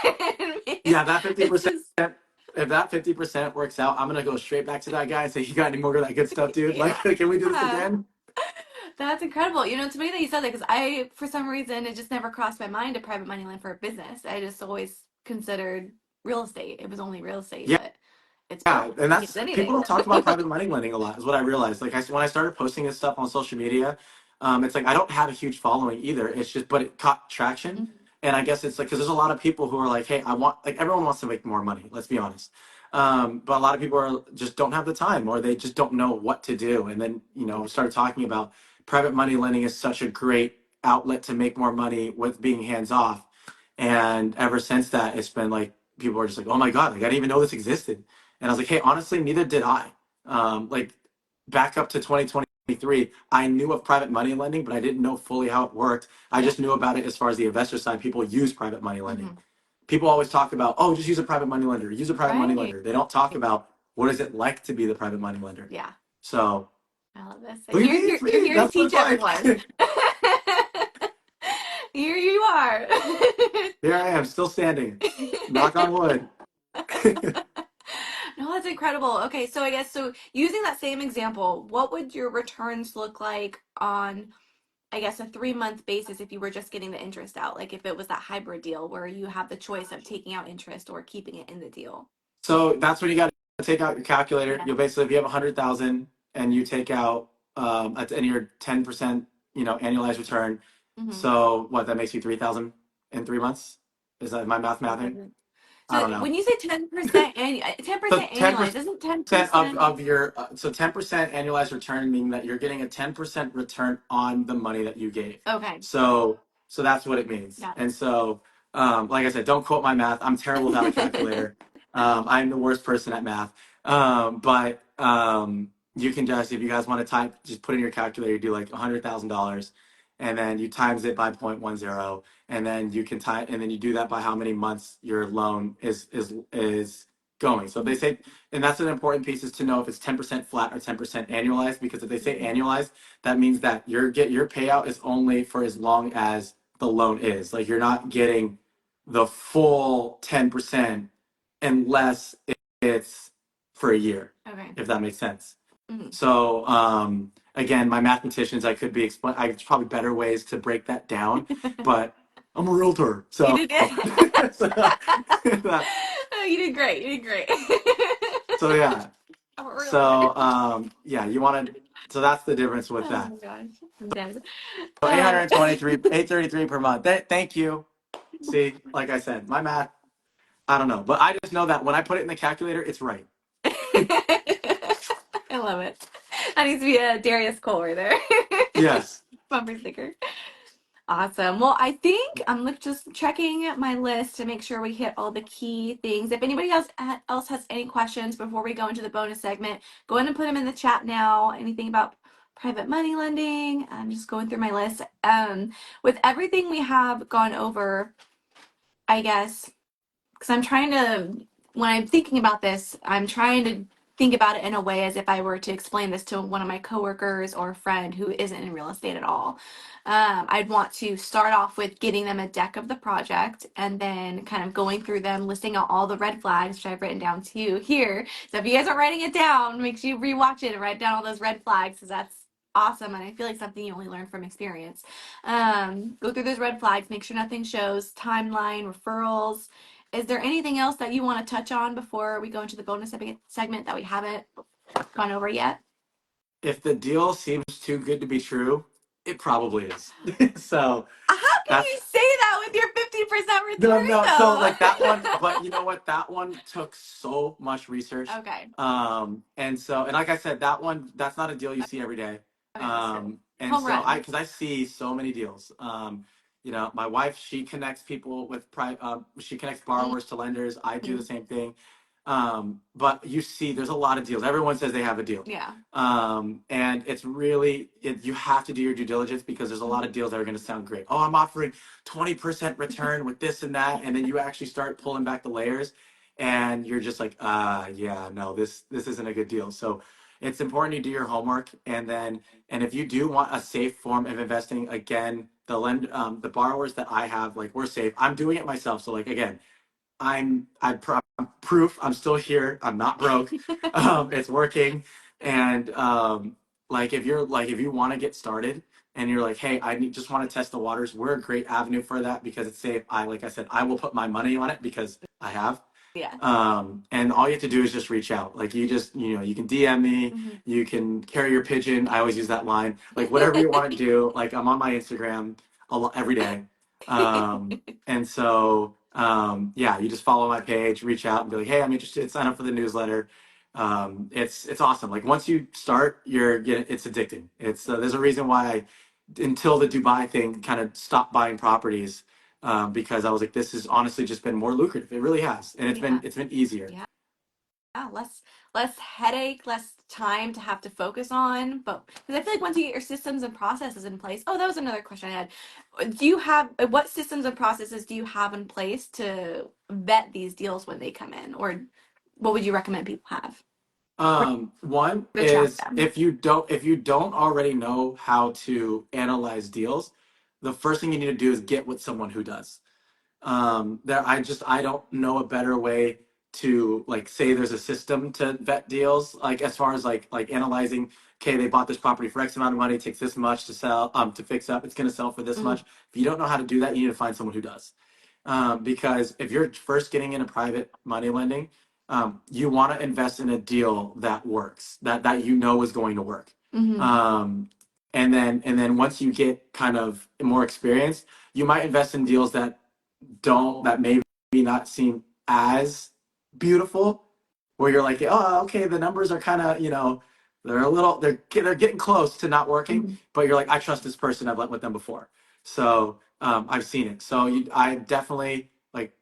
Yeah, that 50%. If that 50% works out, I'm gonna go straight back to that guy and say, "You got any more of that good stuff, dude? Like, can we do this again?" That's incredible. It's funny that you said that because for some reason, it just never crossed my mind to private money lend for a business. I just always considered real estate. It was only real estate, but it's and that's people don't talk about private money lending a lot. Is what I realized. Like when I started posting this stuff on social media, it's like I don't have a huge following either. It's just, but it caught traction, and I guess it's like because there's a lot of people who are like, hey, everyone wants to make more money. Let's be honest. But a lot of people just don't have the time, or they just don't know what to do. And then started talking about private money lending is such a great outlet to make more money with being hands off. And ever since that, it's been like people are just like, oh my god, like I didn't even know this existed. And I was like, hey, honestly, neither did I. Like back up to 2023, I knew of private money lending, but I didn't know fully how it worked. I just knew about it as far as the investor side. People use private money lending. People always talk about, oh, just use a private money lender. Use a private money lender. They don't talk about what is it like to be the private money lender. Yeah. So. I love this. You're here to teach everyone. Here you are. Here I am, still standing. Knock on wood. No, that's incredible. Okay, so I guess using that same example, what would your returns look like on, I guess, a 3-month basis if you were just getting the interest out? Like if it was that hybrid deal where you have the choice of taking out interest or keeping it in the deal. So that's when you got to take out your calculator. You'll basically, if you have 100,000 and you take out and your 10%, annualized return. So what, that makes you 3,000 in 3 months? Is that my mathing? So I don't know. When you say 10% 10% annualized, isn't 10% of your 10% annualized return meaning that you're getting a 10% return on the money that you gave. Okay. So that's what it means. And so like I said, don't quote my math. I'm terrible without a calculator. I'm the worst person at math. But you can just, if you guys want to just put in your calculator, do like $100,000. And then you times it by 0.10, and then you can and then you do that by how many months your loan is going. So if they say, and that's an important piece, is to know if it's 10% flat or 10% annualized, because if they say annualized, that means that your payout is only for as long as the loan is. Like you're not getting the full 10% unless it's for a year. Okay. If that makes sense. So again, my mathematicians, there's probably better ways to break that down, but I'm a realtor, so. You did You did great. So yeah. Oh, really? So yeah, you want to. So that's the difference with Oh that. my gosh. I'm dead. So 823, 833 per month. Thank you. See, like I said, my math, I don't know, but I just know that when I put it in the calculator, it's right. I love it. That needs to be a Darius Cole right there. Yes. Bumper sticker. Awesome. Well, I think I'm just checking my list to make sure we hit all the key things. If anybody else has any questions before we go into the bonus segment, go ahead and put them in the chat now. Anything about private money lending? I'm just going through my list. With everything we have gone over, I guess, because I'm trying to, when I'm thinking about this, I'm trying to think about it in a way as if I were to explain this to one of my coworkers or a friend who isn't in real estate at all. I'd want to start off with getting them a deck of the project and then kind of going through them, listing out all the red flags, which I've written down to you here. So if you guys are writing it down, make sure you rewatch it and write down all those red flags because that's awesome. And I feel like something you only learn from experience. Go through those red flags, make sure nothing shows, timeline, referrals. Is there anything else that you want to touch on before we go into the bonus segment that we haven't gone over yet? If the deal seems too good to be true, it probably is. So How can that's you say that with your 50% no, return no. So though? like that one, but you know what? That one took so much research. Okay. And so, and like I said, that one, that's not a deal you see every day. Okay, understood. And Home so run. because I see so many deals. You know, my wife, she connects people with she connects borrowers to lenders. I do the Mhm. same thing. But you see, there's a lot of deals. Everyone says they have a deal. Yeah. And it's really, you have to do your due diligence because there's a lot of deals that are going to sound great. Oh, I'm offering 20% return with this and that. And then you actually start pulling back the layers and you're just like, yeah, no, this isn't a good deal. So it's important you do your homework. And if you do want a safe form of investing, again, the borrowers that I have, like we're safe. I'm doing it myself. So like, again, I'm proof I'm still here. I'm not broke. It's working. And like if you want to get started and you're like, hey, just want to test the waters, we're a great avenue for that because it's safe. Like I said, I will put my money on it because I have. Yeah. And all you have to do is just reach out. Like you can DM me, you can carry your pigeon. I always use that line. Like whatever you want to do. Like I'm on my Instagram every day. And so yeah, you just follow my page, reach out and be like, hey, I'm interested, sign up for the newsletter. It's awesome. Like once you start, it's addicting. It's there's a reason why until the Dubai thing kind of stopped buying properties because I was like, this has honestly just been more lucrative. It really has, and Yeah. it's been easier. Yeah, less headache, less time to have to focus on. But because I feel like once you get your systems and processes in place, oh, that was another question I had. Do you have what systems and processes do you have in place to vet these deals when they come in, or what would you recommend people have One to track is them? if you don't already know how to analyze deals, the first thing you need to do is get with someone who does. I don't know a better way to like say there's a system to vet deals, like as far as like analyzing, okay, they bought this property for X amount of money, it takes this much to sell, to fix up, it's going to sell for this Mm-hmm. much. If you don't know how to do that, you need to find someone who does. Because if you're first getting into private money lending, you want to invest in a deal that works, that you know is going to work. Mm-hmm. And then once you get kind of more experience, you might invest in deals that maybe not seem as beautiful, where you're like, oh, okay, the numbers are kind of, they're getting close to not working, Mm-hmm. but you're like, I trust this person. I've lent with them before, so I've seen it. So I definitely like,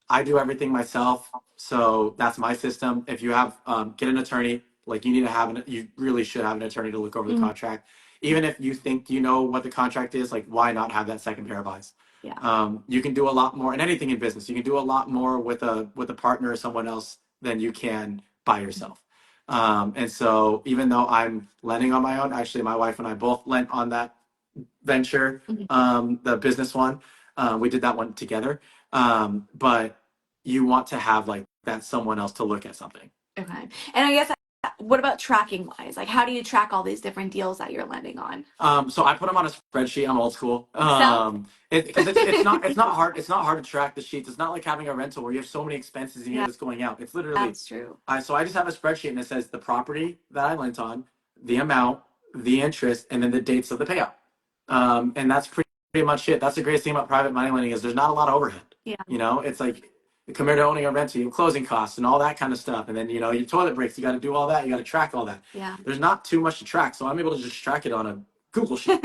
I do everything myself, so that's my system. If you have get an attorney, like you really should have an attorney to look over the Mm-hmm. contract. Even if you think you know what the contract is, like why not have that second pair of eyes? Yeah. You can do a lot more, and anything in business, you can do a lot more with a partner or someone else than you can by yourself. And so, even though I'm lending on my own, actually, my wife and I both lent on that venture, Mm-hmm. the business one. We did that one together. But you want to have like that someone else to look at something. Okay. And I guess what about tracking wise? Like, how do you track all these different deals that you're lending on? So I put them on a spreadsheet. I'm old school. Excel? Because it's not hard to track the sheets. It's not like having a rental where you have so many expenses and you know Yeah, what's going out. It's literally, that's true. so I just have a spreadsheet and it says the property that I lent on, the amount, the interest, and then the dates of the payout. And that's pretty much it. That's the greatest thing about private money lending is there's not a lot of overhead. Yeah. You know, it's like compared to owning a rental, you have closing costs and all that kind of stuff. And then, you know, your toilet breaks, you got to do all that. You got to track all that. Yeah. There's not too much to track. So I'm able to just track it on a Google sheet.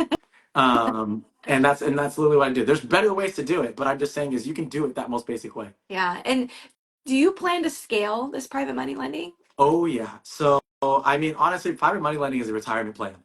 And that's literally what I do. There's better ways to do it, but I'm just saying is you can do it that most basic way. Yeah. And do you plan to scale this private money lending? Oh yeah. So I mean, honestly, private money lending is a retirement plan.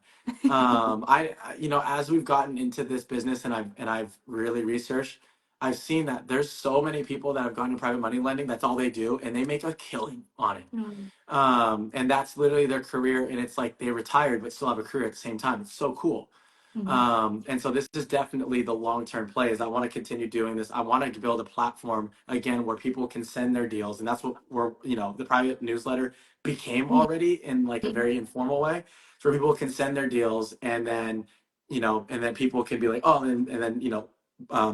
You know, as we've gotten into this business and I've really researched, I've seen that there's so many people that have gone to private money lending. That's all they do, and they make a killing on it. Mm. And that's literally their career, and it's like they retired but still have a career at the same time. It's so cool. And so this is definitely the long-term play is I want to continue doing this. I want to build a platform again where people can send their deals. And that's what we're, you know, the private newsletter became already in like a very informal way. So where people can send their deals and then, you know, and then people can be like, oh, and then, you know,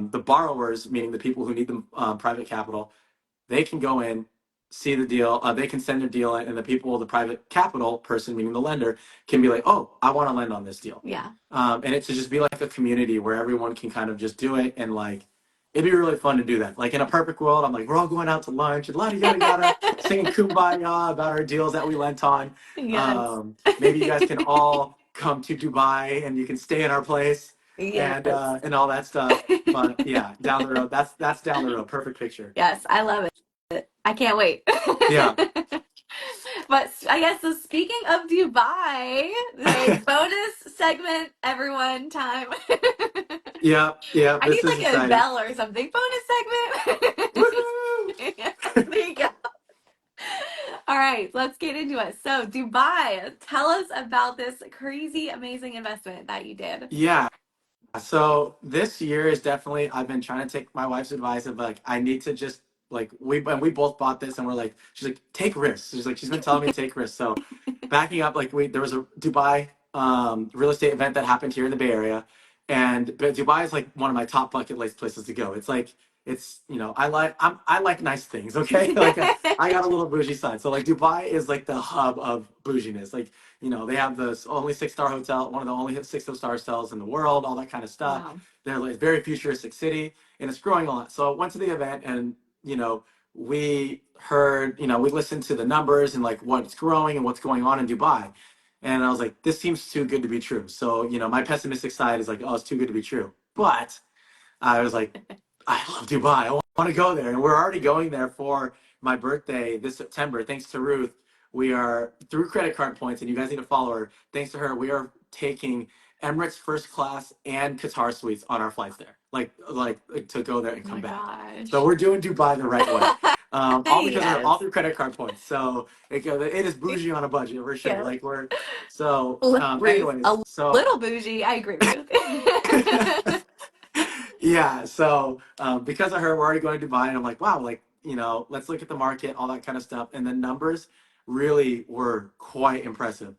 the borrowers, meaning the people who need the private capital, they can go in, see the deal, they can send their deal in, and the people, the private capital person, meaning the lender, can be like, oh, I want to lend on this deal. Yeah. And it to just be like a community where everyone can kind of just do it, and like it'd be really fun to do that. Like in a perfect world, I'm like, we're all going out to lunch and yada yada yada, singing kumbaya about our deals that we lent on. Yes. Maybe you guys can all come to Dubai and you can stay in our place Yes. and all that stuff. But yeah, down the road, that's down the road. Perfect picture. Yes, I love it. I can't wait. Yeah. But I guess so speaking of Dubai, okay, bonus segment, everyone, time. Yeah, yeah, I this need is like a exciting. bell or something. Bonus segment. Woohoo! Yeah, there you go. All right, let's get into it. So, Dubai, tell us about this crazy, amazing investment that you did. Yeah. So this year is definitely I've been trying to take my wife's advice of like I need to just like we both bought this and we're like she's like take risks. She's been telling me to take risks. So backing up like we there was a Dubai real estate event that happened here in the Bay Area, and but Dubai is like one of my top bucket list places to go. It's like it's you know I like nice things. Okay, like I got a little bougie side. So like Dubai is like the hub of bouginess. Like you know, they have the only 6-star hotel, one of the only 6-star hotels in the world, all that kind of stuff. Wow. They're like very futuristic city, and it's growing a lot. So I went to the event, and you know, we heard, you know, we listened to the numbers and like what's growing and what's going on in Dubai, and I was like, this seems too good to be true. So you know, my pessimistic side is like, oh, it's too good to be true. But I was like, I love Dubai. I want to go there. And we're already going there for my birthday this September. Thanks to Ruth, we are through credit card points, and you guys need to follow her. Thanks to her, we are taking Emirates first class and Qatar suites on our flights there, like to go there and Oh come my back. gosh. So we're doing Dubai the right way. All because of her, all Yes. through credit card points. So it is bougie on a budget for sure. Yes. Like we're so. Ruth, Anyways, a so little bougie. I agree, Ruth. yeah, so because of her, we're already going to Dubai, and I'm like, wow, like you know, let's look at the market, all that kind of stuff, and the numbers really were quite impressive.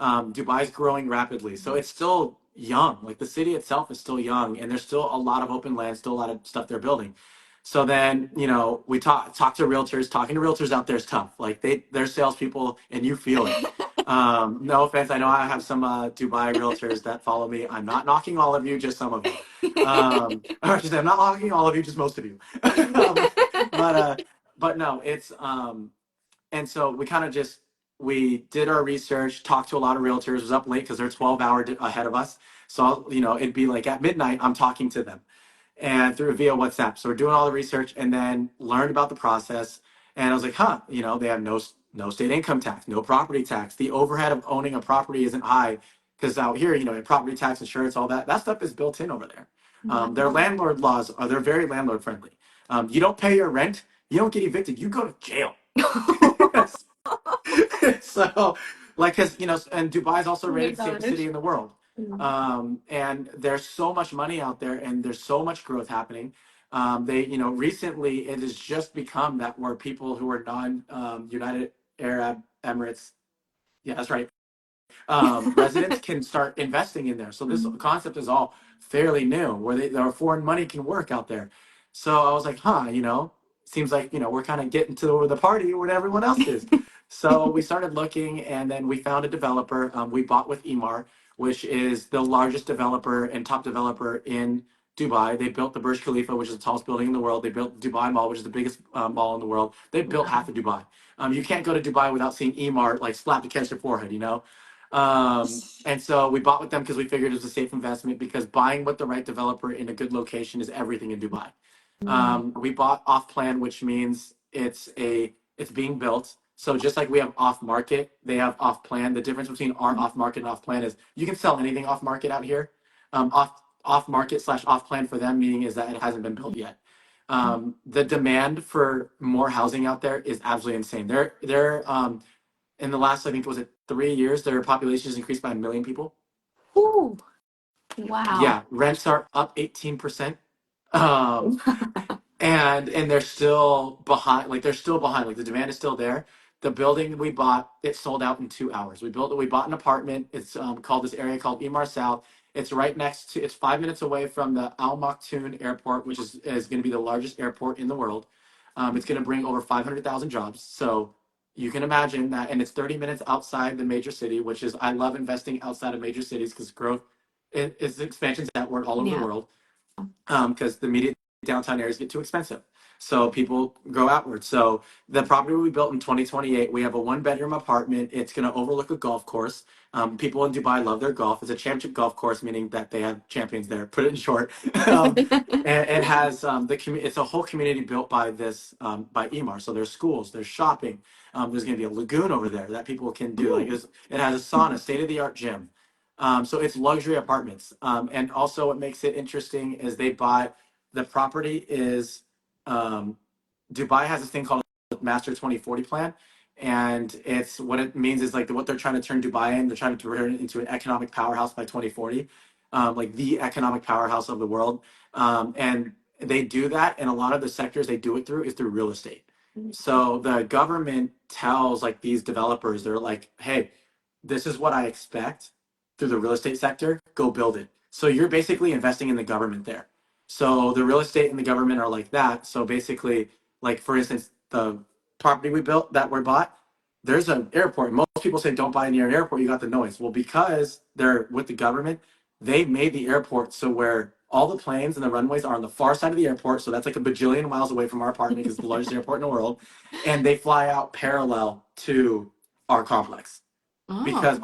Dubai's growing rapidly, so it's still young. Like the city itself is still young, and there's still a lot of open land, still a lot of stuff they're building. So then, you know, we talk to realtors. Talking to realtors out there is tough. Like they're salespeople, and you feel it. No offense, I know I have some Dubai realtors that follow me. I'm not knocking all of you, just some of you. Or just I'm not knocking all of you, just most of you. but but no, it's and so we kind of just we did our research, talked to a lot of realtors. Was up late because they're 12 hour ahead of us. So you know, it'd be like at midnight, I'm talking to them and through via WhatsApp. So we're doing all the research and then learned about the process. And I was like, huh, you know, they have no state income tax, no property tax. The overhead of owning a property isn't high because out here, you know, property tax, insurance, all that stuff is built in over there. Their landlord laws are they're very landlord friendly. You don't pay your rent, you don't get evicted, you go to jail. So, like, cause you know, and Dubai is also Oh my rated safest city gosh. in the world. And there's so much money out there, and there's so much growth happening. You know, recently it has just become that where people who are non United Arab Emirates Yeah, that's right. Residents can start investing in there. So this concept is all fairly new, where their foreign money can work out there. So I was like, huh, seems like we're kind of getting to the party when everyone else is. So we started looking, and then we found a developer. We bought with Emar, which is the largest developer and top developer in Dubai. They built the Burj Khalifa, which is the tallest building in the world. They built Dubai Mall, which is the biggest mall in the world. They built half of Dubai. You can't go to Dubai without seeing Emar like slapped against your forehead. And so we bought with them because we figured it was a safe investment, because buying with the right developer in a good location is everything in Dubai. We bought off plan, which means it's being built. So just like we have off market, they have off plan. The difference between our off market and off plan is you can sell anything off market out here. Off market / off plan for them, meaning is that it hasn't been built yet. The demand for more housing out there is absolutely insane. They're in the last, I think, was it 3 years, their population has increased by 1 million people. Ooh, wow. Yeah, rents are up 18%. Um, and they're still behind. Like the demand is still there. The building we bought, it sold out in 2 hours. We bought an apartment. It's called this area called Emar South. It's right next to. It's 5 minutes away from the Al Maktoum Airport, which is going to be the largest airport in the world. It's going to bring over 500,000 jobs. So you can imagine that, and it's 30 minutes outside the major city, which is, I love investing outside of major cities because growth is expansion's that word all over the world. Because the immediate downtown areas get too expensive. So people go outward. So the property we built in 2028, we have a 1-bedroom apartment. It's going to overlook a golf course. People in Dubai love their golf. It's a championship golf course, meaning that they have champions there. Put it in short. And it has it's a whole community built by by Emar. So there's schools, there's shopping. There's going to be a lagoon over there that people can do. Like it has a sauna, state of the art gym. So it's luxury apartments. And also what makes it interesting is the property is, Dubai has this thing called Master 2040 plan. And what it means is like what they're trying to turn Dubai in, they're trying to turn it into an economic powerhouse by 2040, like the economic powerhouse of the world. And they do that. And a lot of the sectors they do it through is through real estate. So the government tells like these developers, they're like, hey, this is what I expect through the real estate sector, go build it. So you're basically investing in the government there. So the real estate and the government are like that. So basically, like for instance, the property we built that we bought, there's an airport. Most people say don't buy near an airport, you got the noise. Well, because they're with the government, they made the airport so where all the planes and the runways are on the far side of the airport. So that's like a bajillion miles away from our apartment because it's the largest airport in the world. And they fly out parallel to our complex. Because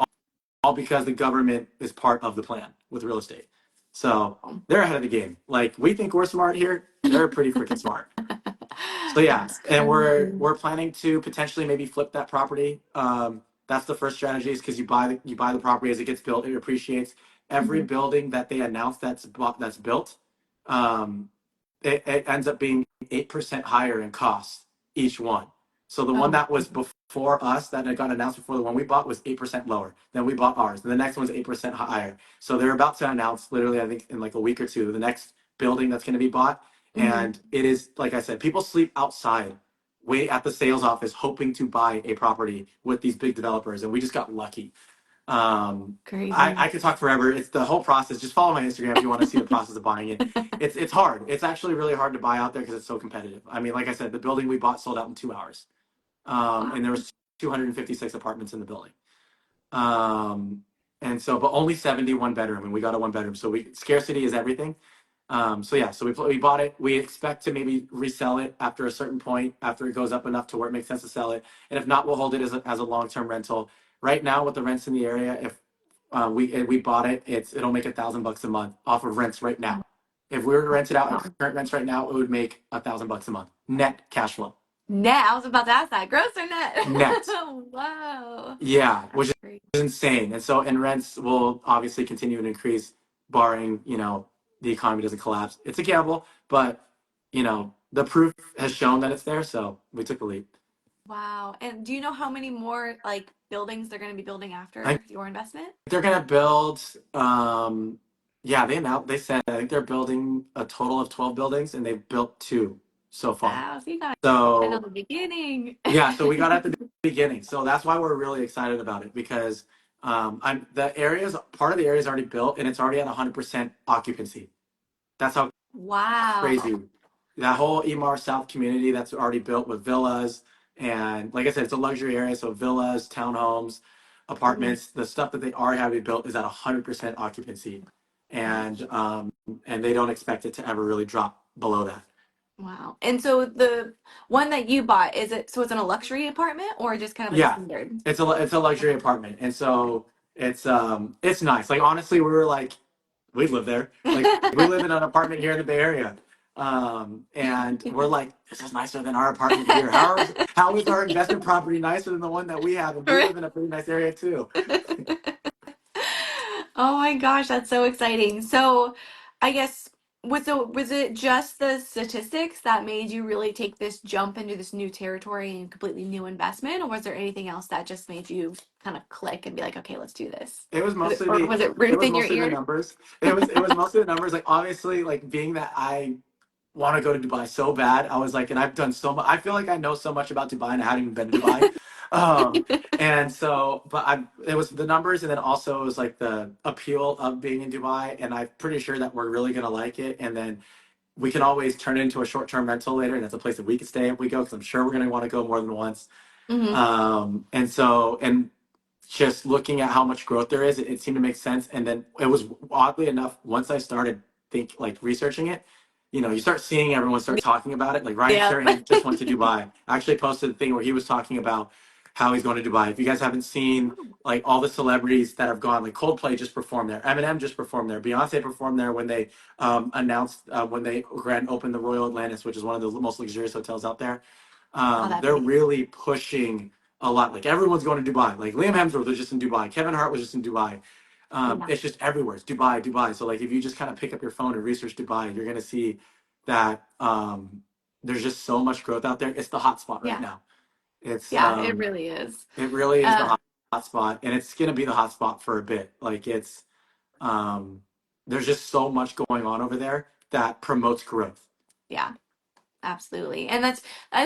all because the government is part of the plan with real estate. So they're ahead of the game. Like we think we're smart here, they're pretty freaking smart. So yeah, and we're planning to potentially maybe flip that property. That's the first strategy, is because you buy the property as it gets built, it appreciates. Every building that they announce that's built, it ends up being 8% higher in cost each one. So the one that was before us that got announced before the one we bought was 8% lower. Then we bought ours. Then the next one's 8% higher. So they're about to announce, literally, I think in like a week or two, the next building that's going to be bought. And it is, like I said, people sleep outside, wait at the sales office, hoping to buy a property with these big developers. And we just got lucky. Crazy. I could talk forever. It's the whole process. Just follow my Instagram if you want to see the process of buying it. It's hard. It's actually really hard to buy out there because it's so competitive. I mean, like I said, the building we bought sold out in 2 hours. And there was 256 apartments in the building. And so, but only 71 bedroom, and we got a 1 bedroom. So scarcity is everything. So we bought it. We expect to maybe resell it after a certain point, after it goes up enough to where it makes sense to sell it. And if not, we'll hold it as a long-term rental. Right now, with the rents in the area, if we bought it, it'll make $1,000 a month off of rents right now. If we were to rent it out at current rents right now, it would make $1,000 a month net cash flow. Net. I was about to ask that. Gross or net? Net. Wow. Yeah, which is insane. And rents will obviously continue to increase, barring the economy doesn't collapse. It's a gamble, but the proof has shown that it's there, so we took the leap. Wow. And do you know how many more like buildings they're going to be building after your investment? They're going to build, yeah, they said, I think they're building a total of 12 buildings, and they've built 2 so far. Wow, so you got So at the beginning. yeah, so we got at the beginning. So that's why we're really excited about it because I'm the areas part of the area is already built and it's already at 100% occupancy. That's how crazy Wow. that whole Emar South community that's already built with villas and like I said, it's a luxury area. So villas, townhomes, Mhm. apartments, the stuff that they already have built is at 100% occupancy, and they don't expect it to ever really drop below that. Wow. And so the one that you bought, is it so it's in a luxury apartment or just kind of like a Yeah, standard? it's a luxury apartment, and so it's nice. Like honestly, we were like we live there. Like we live in an apartment here in the Bay Area, and we're like this is nicer than our apartment here. How is our investment property nicer than the one that we have? And we Right. live in a pretty nice area too. Oh my gosh, that's so exciting. So, I guess was it just the statistics that made you really take this jump into this new territory and completely new investment, or was there anything else that just made you kind of click and be like, okay, let's do this? It was Was it, mostly or the was it it Ruth was in your mostly the ear? numbers. It was mostly the numbers. Like obviously, like being that I want to go to Dubai so bad. I was like, and I've done so much. I feel like I know so much about Dubai, and I haven't even been to Dubai. And so, but it was the numbers, and then also it was like the appeal of being in Dubai, and I'm pretty sure that we're really gonna like it. And then we can always turn it into a short-term rental later, and that's a place that we could stay if we go, because I'm sure we're gonna want to go more than once. Hmm. And just looking at how much growth there is, it seemed to make sense. And then it was oddly enough, once I started researching it, you start seeing everyone start talking about it. Like Ryan Yeah. Sheridan just went to Dubai. I actually posted a thing where he was talking about how he's going to Dubai. If you guys haven't seen like all the celebrities that have gone, like Coldplay just performed there, Eminem just performed there, Beyonce performed there when they announced when they grand opened the Royal Atlantis, which is one of the most luxurious hotels out there. Oh, that's They're amazing. really pushing a lot. Like everyone's going to Dubai. Like Liam Hemsworth was just in Dubai. Kevin Hart was just in Dubai. Yeah. It's just everywhere. It's Dubai, Dubai. So like if you just kind of pick up your phone and research Dubai, you're gonna see that there's just so much growth out there. It's the hot spot right Yeah. now. It's Yeah, it really is. it really is the Uh, hot spot, and it's gonna be the hot spot for a bit. Like it's um, there's just so much going on over there that promotes growth. yeah. Absolutely. And that's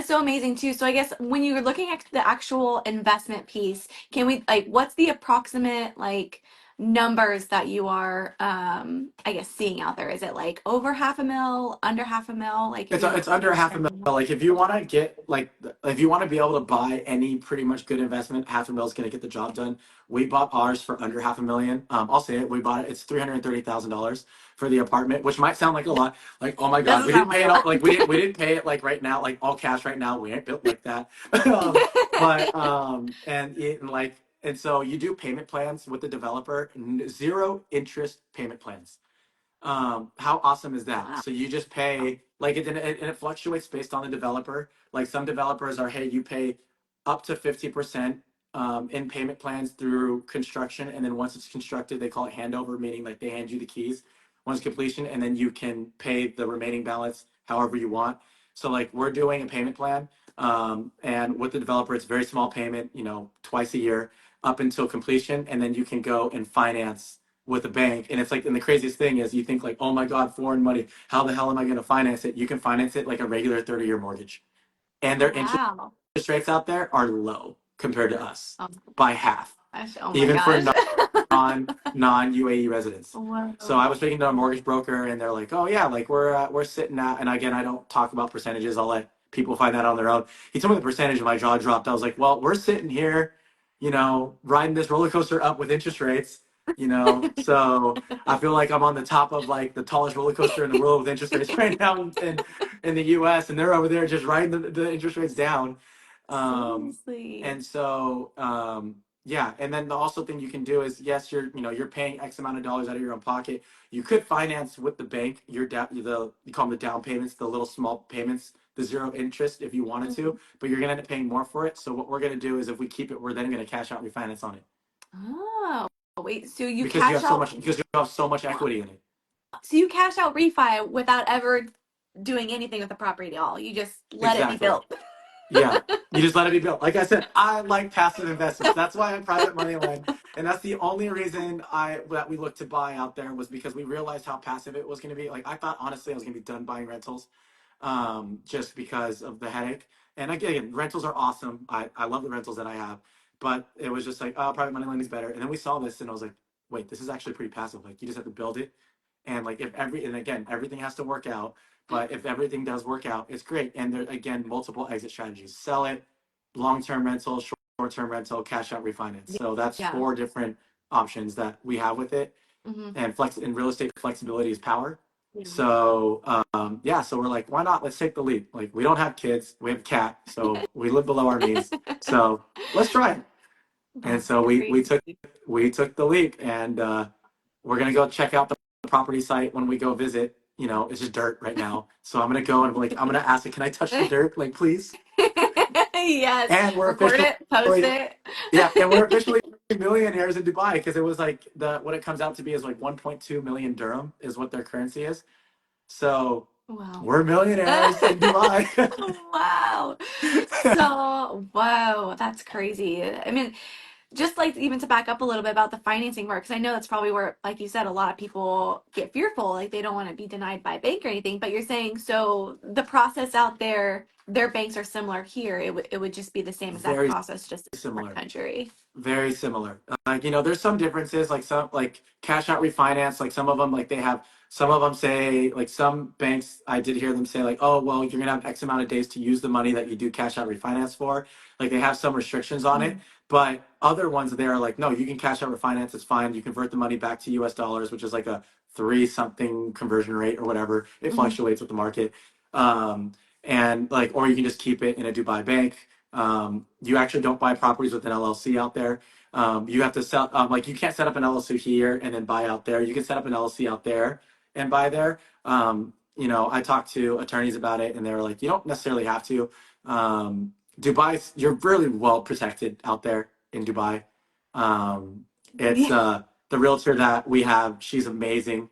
so amazing too. So I guess when you're looking at the actual investment piece, can we like what's the approximate like numbers that you are I guess seeing out there? Is it like over half a mil, under half a mil? Like if It's you like under half a mil. describing Like if you want to get like if you want to be able to buy any pretty much good investment, half a mil is going to get the job done. We bought ours for under 500,000. I'll say it. We bought it. It's $330,000 for the apartment, which might sound like a lot. Like oh my god, doesn't we sound didn't like pay a it all. lot. Like we didn't pay it like right now, like all cash right now. We ain't built like that. But and so you do payment plans with the developer, zero interest payment plans. How awesome is that? Wow. So you just pay like and it fluctuates based on the developer. Like some developers are, hey, you pay up to 50% in payment plans through construction, and then once it's constructed, they call it handover, meaning like they hand you the keys once completion, and then you can pay the remaining balance however you want. So like we're doing a payment plan, and with the developer, it's very small payment, twice a year up until completion, and then you can go and finance with a bank. And it's like, and the craziest thing is you think like, oh my God, foreign money, how the hell am I going to finance it? You can finance it like a regular 30-year mortgage. And their interest Wow. rates out there are low compared to us Oh by half, my gosh. Oh my even for gosh. non UAE residents. So I Whoa. was speaking to a mortgage broker, and they're like, "Oh yeah, like we're sitting at." And again, I don't talk about percentages. I'll let people find that on their own. He told me the percentage, and my jaw dropped. I was like, "Well, we're sitting here, riding this roller coaster up with interest rates." So I feel like I'm on the top of like the tallest roller coaster in the world with interest rates right now in the U.S. and they're over there just riding the interest rates down. Um, Seriously. and so yeah, and then the also thing you can do is yes, you're paying X amount of dollars out of your own pocket. You could finance with the bank you call them the down payments, the little small payments, the zero interest if you wanted Mhm. to, but you're gonna end up paying more for it. So what we're gonna do is if we keep it, we're then gonna cash out and refinance on it Oh, wait. So you because cash out. you have so much equity in it. So you cash out refi without ever doing anything with the property at all. You just let it be Exactly. built. Yeah, you just let it be built. Like I said, I like passive investments. That's why I'm private money lend, and that's the only reason I that we looked to buy out there was because we realized how passive it was going to be. Like I thought honestly, I was going to be done buying rentals. just because of the headache. And again, rentals are awesome. I love the rentals that I have, but it was just like, oh, private money lending is better. And then we saw this, and I was like, wait, this is actually pretty passive. Like you just have to build it, and like and again, everything has to work out. But if everything does work out, it's great. And there again, multiple exit strategies: sell it, long-term rental, short-term rental, cash out, refinance. So that's Yeah. 4 different options that we have with it. And flex in real estate, flexibility is power. So yeah, so we're like, why not? Let's take the leap. Like we don't have kids, we have a cat, so we live below our means. So let's try it. And so we took the leap, and we're gonna go check out the property site when we go visit. You know, it's just dirt right now. So I'm gonna go and like I'm gonna ask it, can I touch the dirt? Like please. Yes. And we're Record officially it, post it. yeah, and we're officially millionaires in Dubai because it was like what it comes out to be is like 1.2 million dirham is what their currency is. So Wow. we're millionaires in Dubai. Wow. So, whoa, that's crazy. I mean, just like even to back up a little bit about the financing work, because I know that's probably where, like you said, a lot of people get fearful, like they don't want to be denied by a bank or anything. But you're saying so the process out there, their banks are similar here. It would just be the same exact Very process, just in a different similar. country. Very similar. Like, you know, there's some differences, like some like cash out refinance, like some of them like they have some of them say like some banks I did hear them say like, oh well, you're gonna have X amount of days to use the money that you do cash out refinance for. Like they have some restrictions on it. But other ones they're like, no, you can cash out refinance, it's fine. You convert the money back to US dollars, which is like a 3 something conversion rate or whatever. It fluctuates with the market. And like, or you can just keep it in a Dubai bank. You actually don't buy properties with an LLC out there. You have to sell, like you can't set up an LLC here and then buy out there. You can set up an LLC out there and buy there. You know, I talked to attorneys about it and they were like, you don't necessarily have to. Dubai, you're really well protected out there in Dubai. It's Yeah. the realtor that we have, she's amazing.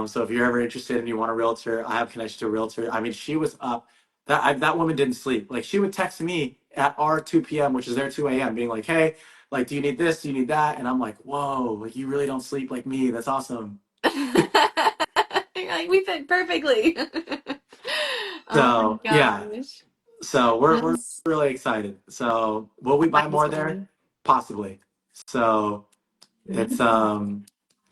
So if you're ever interested and you want a realtor, I have connection to a realtor. I mean, she was up that woman didn't sleep. Like she would text me at our 2 p.m., which is their 2 a.m., being like, "Hey, like, do you need this? Do you need that?" And I'm like, "Whoa, like you really don't sleep like me. That's awesome." You're like, we fit perfectly. Oh my So yeah, gosh. so we're That's really excited. So will we buy that is more there? fun. Possibly. So it's Mhm.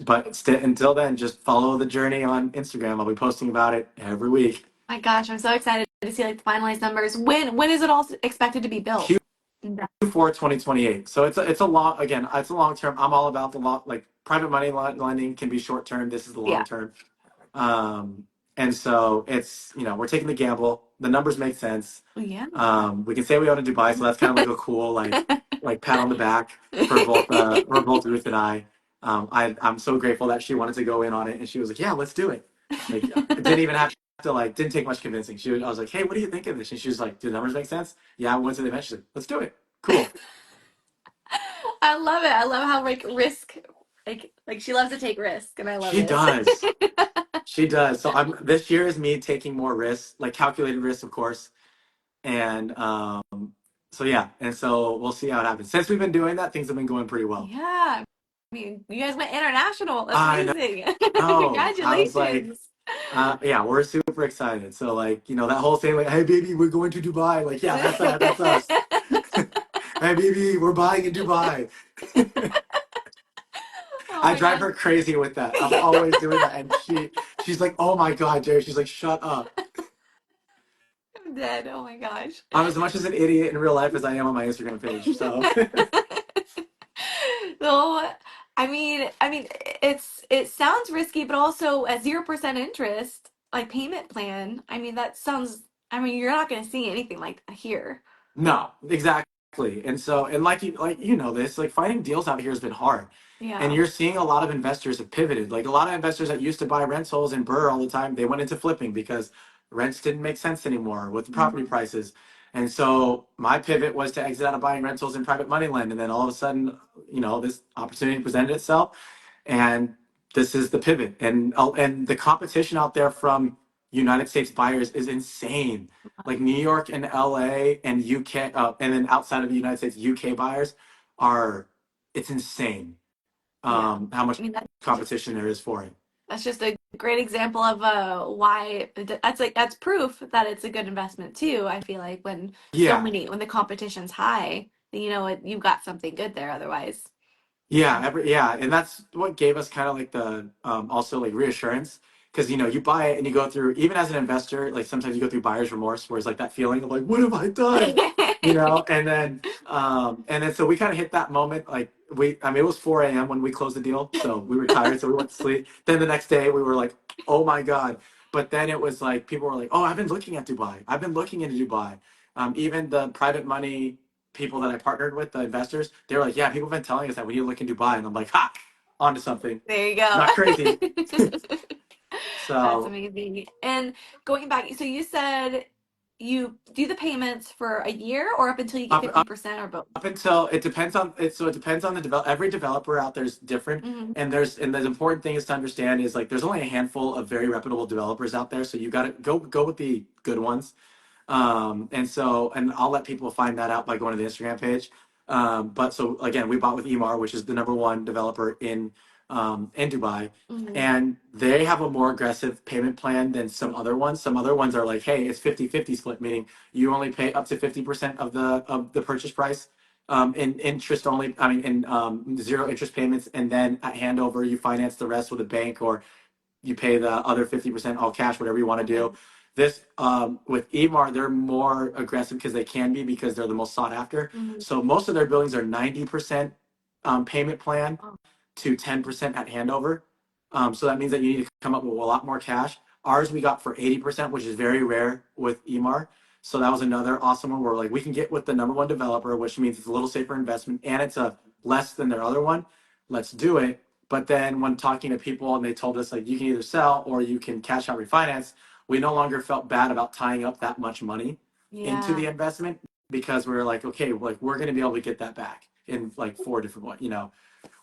but until then, just follow the journey on Instagram. I'll be posting about it every week. My gosh, I'm so excited to see like the finalized numbers. When is it all expected to be built? Q4 2028. So it's a long again. It's a long term. I'm all about the long like private money lending can be short term. This is the long Yeah. term. Um, and so it's you know we're taking the gamble. The numbers make sense. Yeah. We can say we own in Dubai, so that's kind of like a cool like pat on the back for both Ruth and I. I'm so grateful that she wanted to go in on it, and she was like, "Yeah, let's do it." Like, I didn't even have to like didn't take much convincing. I was like, "Hey, what do you think of this?" And she was like, "Do the numbers make sense?" Yeah, once they eventually, let's do it. Cool. I love it. I love how like risk like she loves to take risk and I love She it. does. She does. So I'm this year is me taking more risks, like calculated risks, of course. And so yeah, and so we'll see how it happens. Since we've been doing that, things have been going pretty well. Yeah. I mean, you guys went international. That's I amazing. know. I was like, Congratulations. yeah, we're super excited. So like, you know, that whole thing like, hey baby, we're going to Dubai. Like, yeah, that's us. Hey baby, we're buying in Dubai. Oh I my drive gosh. her crazy with that. I'm always doing that, and she's like, "Oh my God, Jerry." She's like, "Shut up." I'm dead. Oh my gosh. I'm as much as an idiot in real life as I am on my Instagram page. So So, I mean, it sounds risky, but also a 0% interest, like payment plan. I mean, that sounds. I mean, you're not going to see anything like that here. no, exactly. And so, and like you know this, like finding deals out here has been hard. And Yeah. you're seeing a lot of investors have pivoted. Like a lot of investors that used to buy rentals in Burr all the time, they went into flipping because rents didn't make sense anymore with the property Mhm. prices. And so my pivot was to exit out of buying rentals in private money lend. And then all of a sudden, you know, this opportunity presented itself. And this is the pivot. And the competition out there from United States buyers is insane. Like New York and LA and UK, and then outside of the United States, UK buyers are, it's insane Yeah. how much I mean, competition there is for it. that's just a great example of why that's proof that it's a good investment too. I feel like Yeah. when the competition's high, you know you've got something good there otherwise. Yeah, and that's what gave us kind of like the also like reassurance because you buy it and you go through even as an investor like sometimes you go through buyer's remorse where it's like that feeling of like what have I done, and then so we kind of hit that moment like I mean it was 4 a.m. when we closed the deal, so we were tired, so we went to sleep. Then the next day we were like, oh my God. But then it was like people were like, oh, I've been looking at Dubai, I've been looking into Dubai. Even the private money people that I partnered with, the investors, they were like, yeah, people have been telling us that we need to look in Dubai. And I'm like, ha, onto something. There you go. Not crazy. That's So amazing. And going back, so you said you do the payments for a year or up until you get up, up 50% or both? up until it depends on it. So it depends on the every developer out there is different. Hmm. And the important thing is to understand is like there's only a handful of very reputable developers out there. So you got to go with the good ones. And I'll let people find that out by going to the Instagram page. But so again, we bought with Emar, which is the number one developer in Dubai, Hmm. and they have a more aggressive payment plan than some other ones. Some other ones are like, hey, it's 50-50 split, meaning you only pay up to 50% of the purchase price. In interest only, I mean, in zero interest payments, and then at handover, you finance the rest with a bank, or you pay the other 50% all cash, whatever you want to Okay. do. This with Emar, they're more aggressive because they can be because they're the most sought after. Hmm. So most of their buildings are 90% payment plan Oh, to 10% at handover. So that means that you need to come up with a lot more cash. Ours we got for 80%, which is very rare with Emar. So that was another awesome one where like we can get with the number one developer, which means it's a little safer investment and it's a less than their other one. Let's do it. But then when talking to people and they told us like you can either sell or you can cash out refinance, we no longer felt bad about tying up that much money into yeah. the investment because we were like, okay, like we're going to be able to get that back in like four different ways.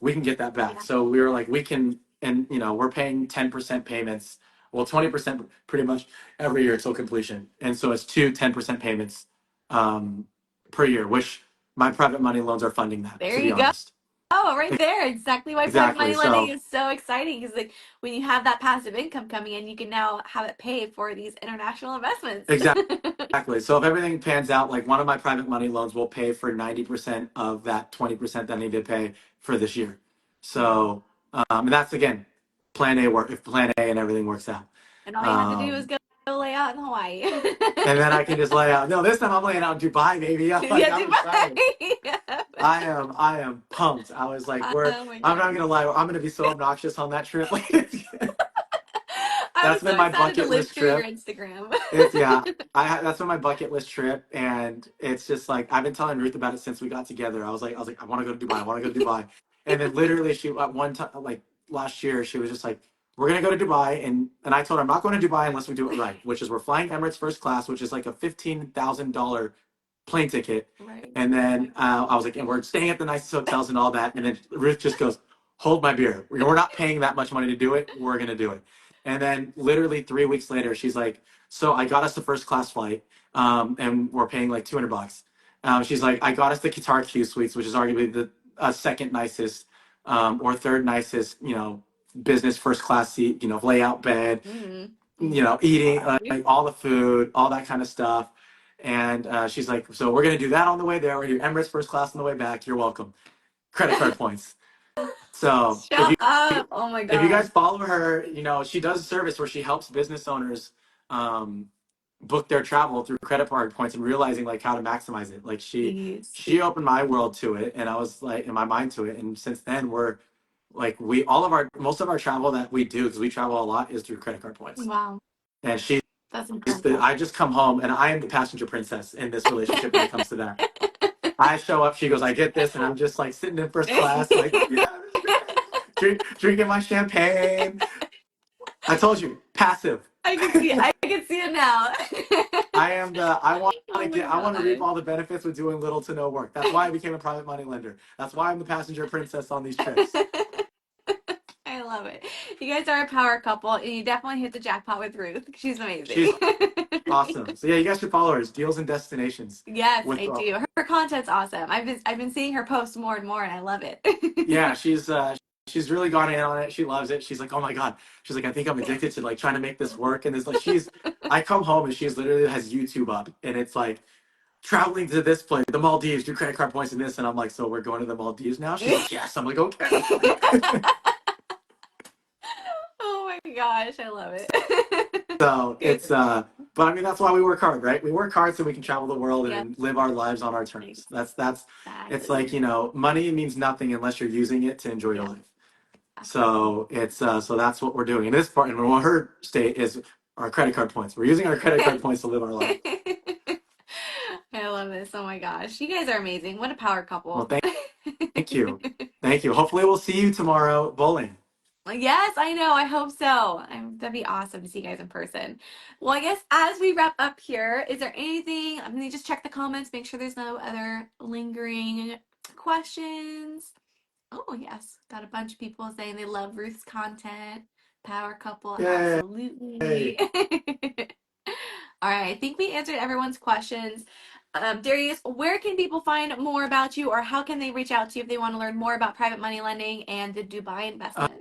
We can get that back. Yeah. So we were like, we can, and we're paying 10% payments, well, 20% pretty much every year till completion. And so it's 10% payments um, per year, which my private money loans are funding that, There to be you go. honest. Oh, right there. Exactly why private Exactly. money lending So is so exciting because like when you have that passive income coming in, you can now have it pay for these international investments. exactly. So if everything pans out, like one of my private money loans will pay for 90% of that 20% that I need to pay for this year. Wow. So, and that's again, plan A work, if plan A and everything works out. And all you have to do is Um, go lay out in Hawaii. and then I can just lay out. No, this time I'm laying out in Dubai, baby. Yeah, I'm excited. Dubai. I am pumped. I was like, Oh my I'm not gosh. gonna lie, I'm gonna be so obnoxious on that trip. Like, I that's was been so my excited to bucket live list through your trip. Instagram. It's yeah. That's been my bucket list trip, and it's just like I've been telling Ruth about it since we got together. I want to go to Dubai. I want to go to Dubai. And then literally, she at one time, like last year, she was just like, "We're gonna go to Dubai," and I told her I'm not going to Dubai unless we do it right, which is we're flying Emirates first class, which is like a $15,000 plane ticket. Right. And then I was like, and we're staying at the nicest hotels and all that. And then Ruth just goes, "Hold my beer. We're not paying that much money to do it. We're gonna do it." And then literally 3 weeks later, she's like, so I got us the first class flight, and we're paying like $200. She's like, I got us the Qatar Q suites, which is arguably the second nicest or third nicest, business first class seat, layout bed, Mm-hmm. eating like all the food, all that kind of stuff. And she's like, so we're gonna do that on the way there. We're gonna do Emirates first class on the way back. You're welcome. Credit card points. So Shut up. Oh my if you gosh. guys follow her, she does a service where she helps business owners um, book their travel through credit card points and realizing like how to maximize it. Like she Jeez. she opened my world to it, and I was like in my mind to it. And since then, we're like we all of our most of our travel that we do because we travel a lot is through credit card points. Wow. And she's That's the incredible. I just come home and I am the passenger princess in this relationship when it comes to that. I show up, she goes, I get this, and I'm just like sitting in first class, like, yeah, this is great. Drinking my champagne. I told you, passive. I can see it now. I want Oh to my I want to reap gosh. all the benefits with doing little to no work. That's why I became a private money lender. That's why I'm the passenger princess on these trips. I love it. You guys are a power couple, and you definitely hit the jackpot with Ruth. She's She's amazing. awesome. So yeah, you guys should follow her. It's Deals and Destinations. Yes, With I do. Her content's awesome. I've been seeing her post more and more, and I love it. yeah, she's she's really gone in on it. She loves it. She's like, oh my God. She's like, I think I'm addicted to like trying to make this work. And it's like, I come home and she's literally has YouTube up and it's like traveling to this place, the Maldives, do credit card points in this. And I'm like, so we're going to the Maldives now? She's like, yes. I'm like, okay. Oh my gosh, I love it. So it's, but I mean, that's why we work hard, right? We work hard so we can travel the world and live our lives on our terms. It's like, money means nothing unless you're using it to enjoy your life. So it's, so that's what we're doing. And this part, and what her state is our credit card points. We're using our credit card points to live our life. I love this. Oh my gosh. You guys are amazing. What a power couple. Well, thank you. Thank you. Hopefully we'll see you tomorrow bowling. Yes, I know. I hope so. That'd be awesome to see you guys in person. Well, I guess as we wrap up here, is there anything? I'm gonna just check the comments, make sure there's no other lingering questions. Oh, yes. Got a bunch of people saying they love Ruth's content. Power couple, Yay. absolutely. All right, I think we answered everyone's questions. Darius, where can people find more about you, or how can they reach out to you if they want to learn more about private money lending and the Dubai investments?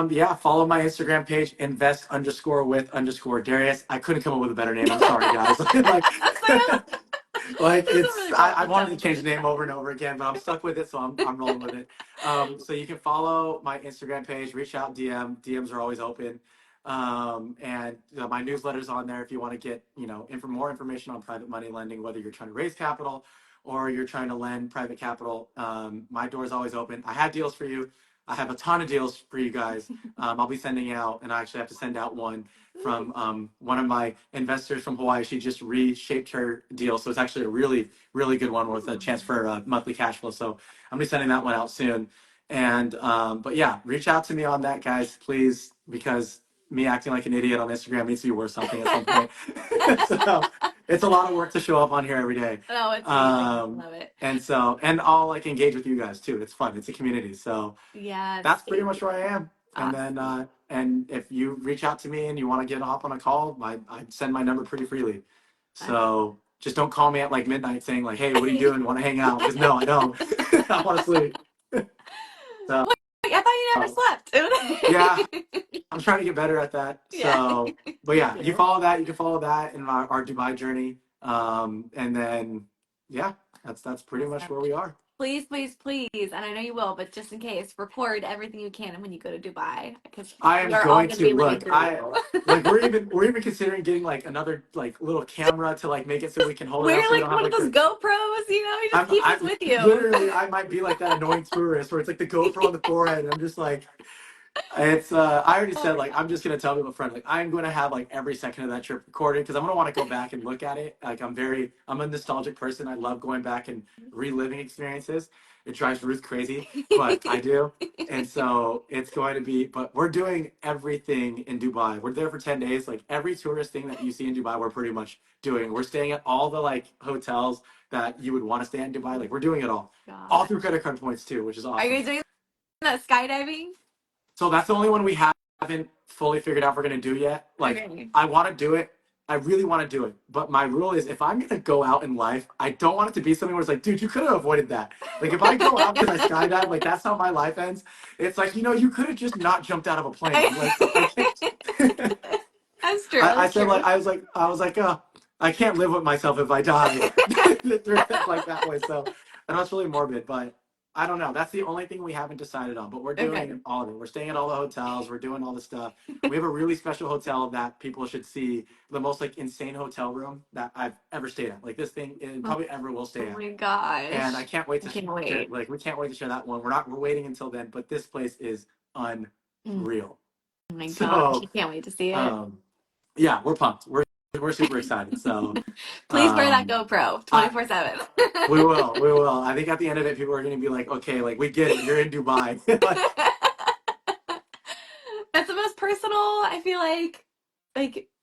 Yeah, follow my Instagram page, invest_with_Darius. I couldn't come up with a better name. I'm sorry, guys. I wanted to change the name over and over again, but I'm stuck with it, so I'm rolling with it. So you can follow my Instagram page, reach out, DMs are always open. And my newsletter's on there if you want to get, more information on private money lending, whether you're trying to raise capital or you're trying to lend private capital. My door is always open. I have deals for you. I have a ton of deals for you guys. I'll be sending out, and I actually have to send out one from one of my investors from Hawaii. She just reshaped her deal. So it's actually a really, really good one with a chance for monthly cash flow. So I'm gonna be sending that one out soon. And, but yeah, reach out to me on that, guys, please, because me acting like an idiot on Instagram needs to be worth something at some point. So it's a lot of work to show up on here every day. Oh, it's amazing. I love it. And I'll like engage with you guys too. It's fun. It's a community. So yeah, that's pretty much where I am. Awesome. And then, and if you reach out to me and you want to hop on a call, I send my number pretty freely. So just don't call me at like midnight saying like, hey, what are you doing? Want to hang out? Because no, I don't. I want to sleep. So, I thought you never slept. Yeah, I'm trying to get better at that. So, but yeah, you follow that. You can follow that in our Dubai journey. And then, yeah, that's pretty much where we are. Please, please, please, and I know you will, but just in case, record everything you can when you go to Dubai, because I am going to look. We're even considering getting like another like little camera to like make it so we can hold it. We're like one of those GoPros, you just keep us with you. Literally, I might be like that annoying tourist where it's like the GoPro on the forehead, and I'm just like, it's. I already said like I'm just gonna tell people friend like I'm gonna have like every second of that trip recorded because I'm gonna want to go back and look at it. Like I'm a nostalgic person. I love going back and reliving experiences. It drives Ruth crazy, but I do. And so it's going to be, but we're doing everything in Dubai. We're there for 10 days. Like every tourist thing that you see in Dubai, we're pretty much doing. We're staying at all the like hotels that you would want to stay at in Dubai. Like we're doing it all. All through credit card points too, which is awesome. Are you guys doing that skydiving? So that's the only one we haven't fully figured out we're going to do yet. Like I want to do it. I really want to do it. But my rule is if I'm going to go out in life, I don't want it to be something where it's like, dude, you could have avoided that. Like if I go out because I skydive, like that's how my life ends. It's like, you could have just not jumped out of a plane. Like, that's true. I said like, I was like, I can't live with myself if I die. Like that way. So I know it's really morbid, but I don't know. That's the only thing we haven't decided on, but we're doing all of it. We're staying at all the hotels. We're doing all the stuff. We have a really special hotel that people should see. The most like insane hotel room that I've ever stayed at. Like this thing, and probably ever will stay at. Oh my gosh! And I can't wait to share. Like we can't wait to share that one. We're waiting until then. But this place is unreal. Oh my gosh! I can't wait to see it. Yeah, we're pumped. We're super excited. So please wear that GoPro 24/7. We will. I think at the end of it, people are going to be like, okay, like we get it. You're in Dubai. That's the most personal, I feel like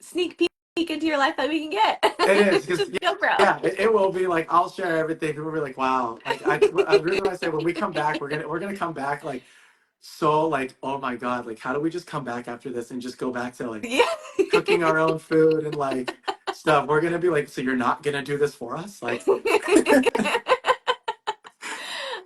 sneak peek into your life that we can get. It is. Just GoPro. Yeah, it will be like, I'll share everything. People will be like, wow. Like, I really want to say when we come back, we're going to come back like, so like, oh my God, like how do we just come back after this and just go back to like cooking our own food and like stuff? We're gonna be like, so you're not gonna do this for us? Like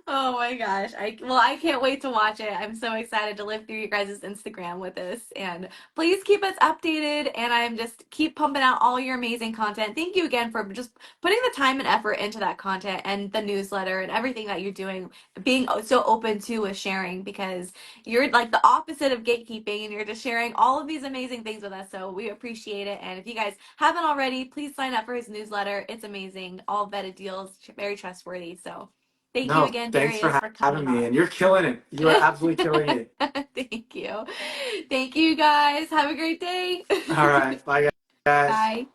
oh my gosh. I can't wait to watch it. I'm so excited to live through you guys' Instagram with this. And please keep us updated, and I'm just keep pumping out all your amazing content. Thank you again for just putting the time and effort into that content and the newsletter and everything that you're doing, being so open to with sharing, because you're like the opposite of gatekeeping and you're just sharing all of these amazing things with us. So we appreciate it. And if you guys haven't already, please sign up for his newsletter. It's amazing. All vetted deals, very trustworthy. So thank you No, again, thanks for Darius, for having coming me, on. and you're killing it. You are absolutely killing it. Thank you. Thank you, guys. Have a great day. All right, bye, guys. Bye.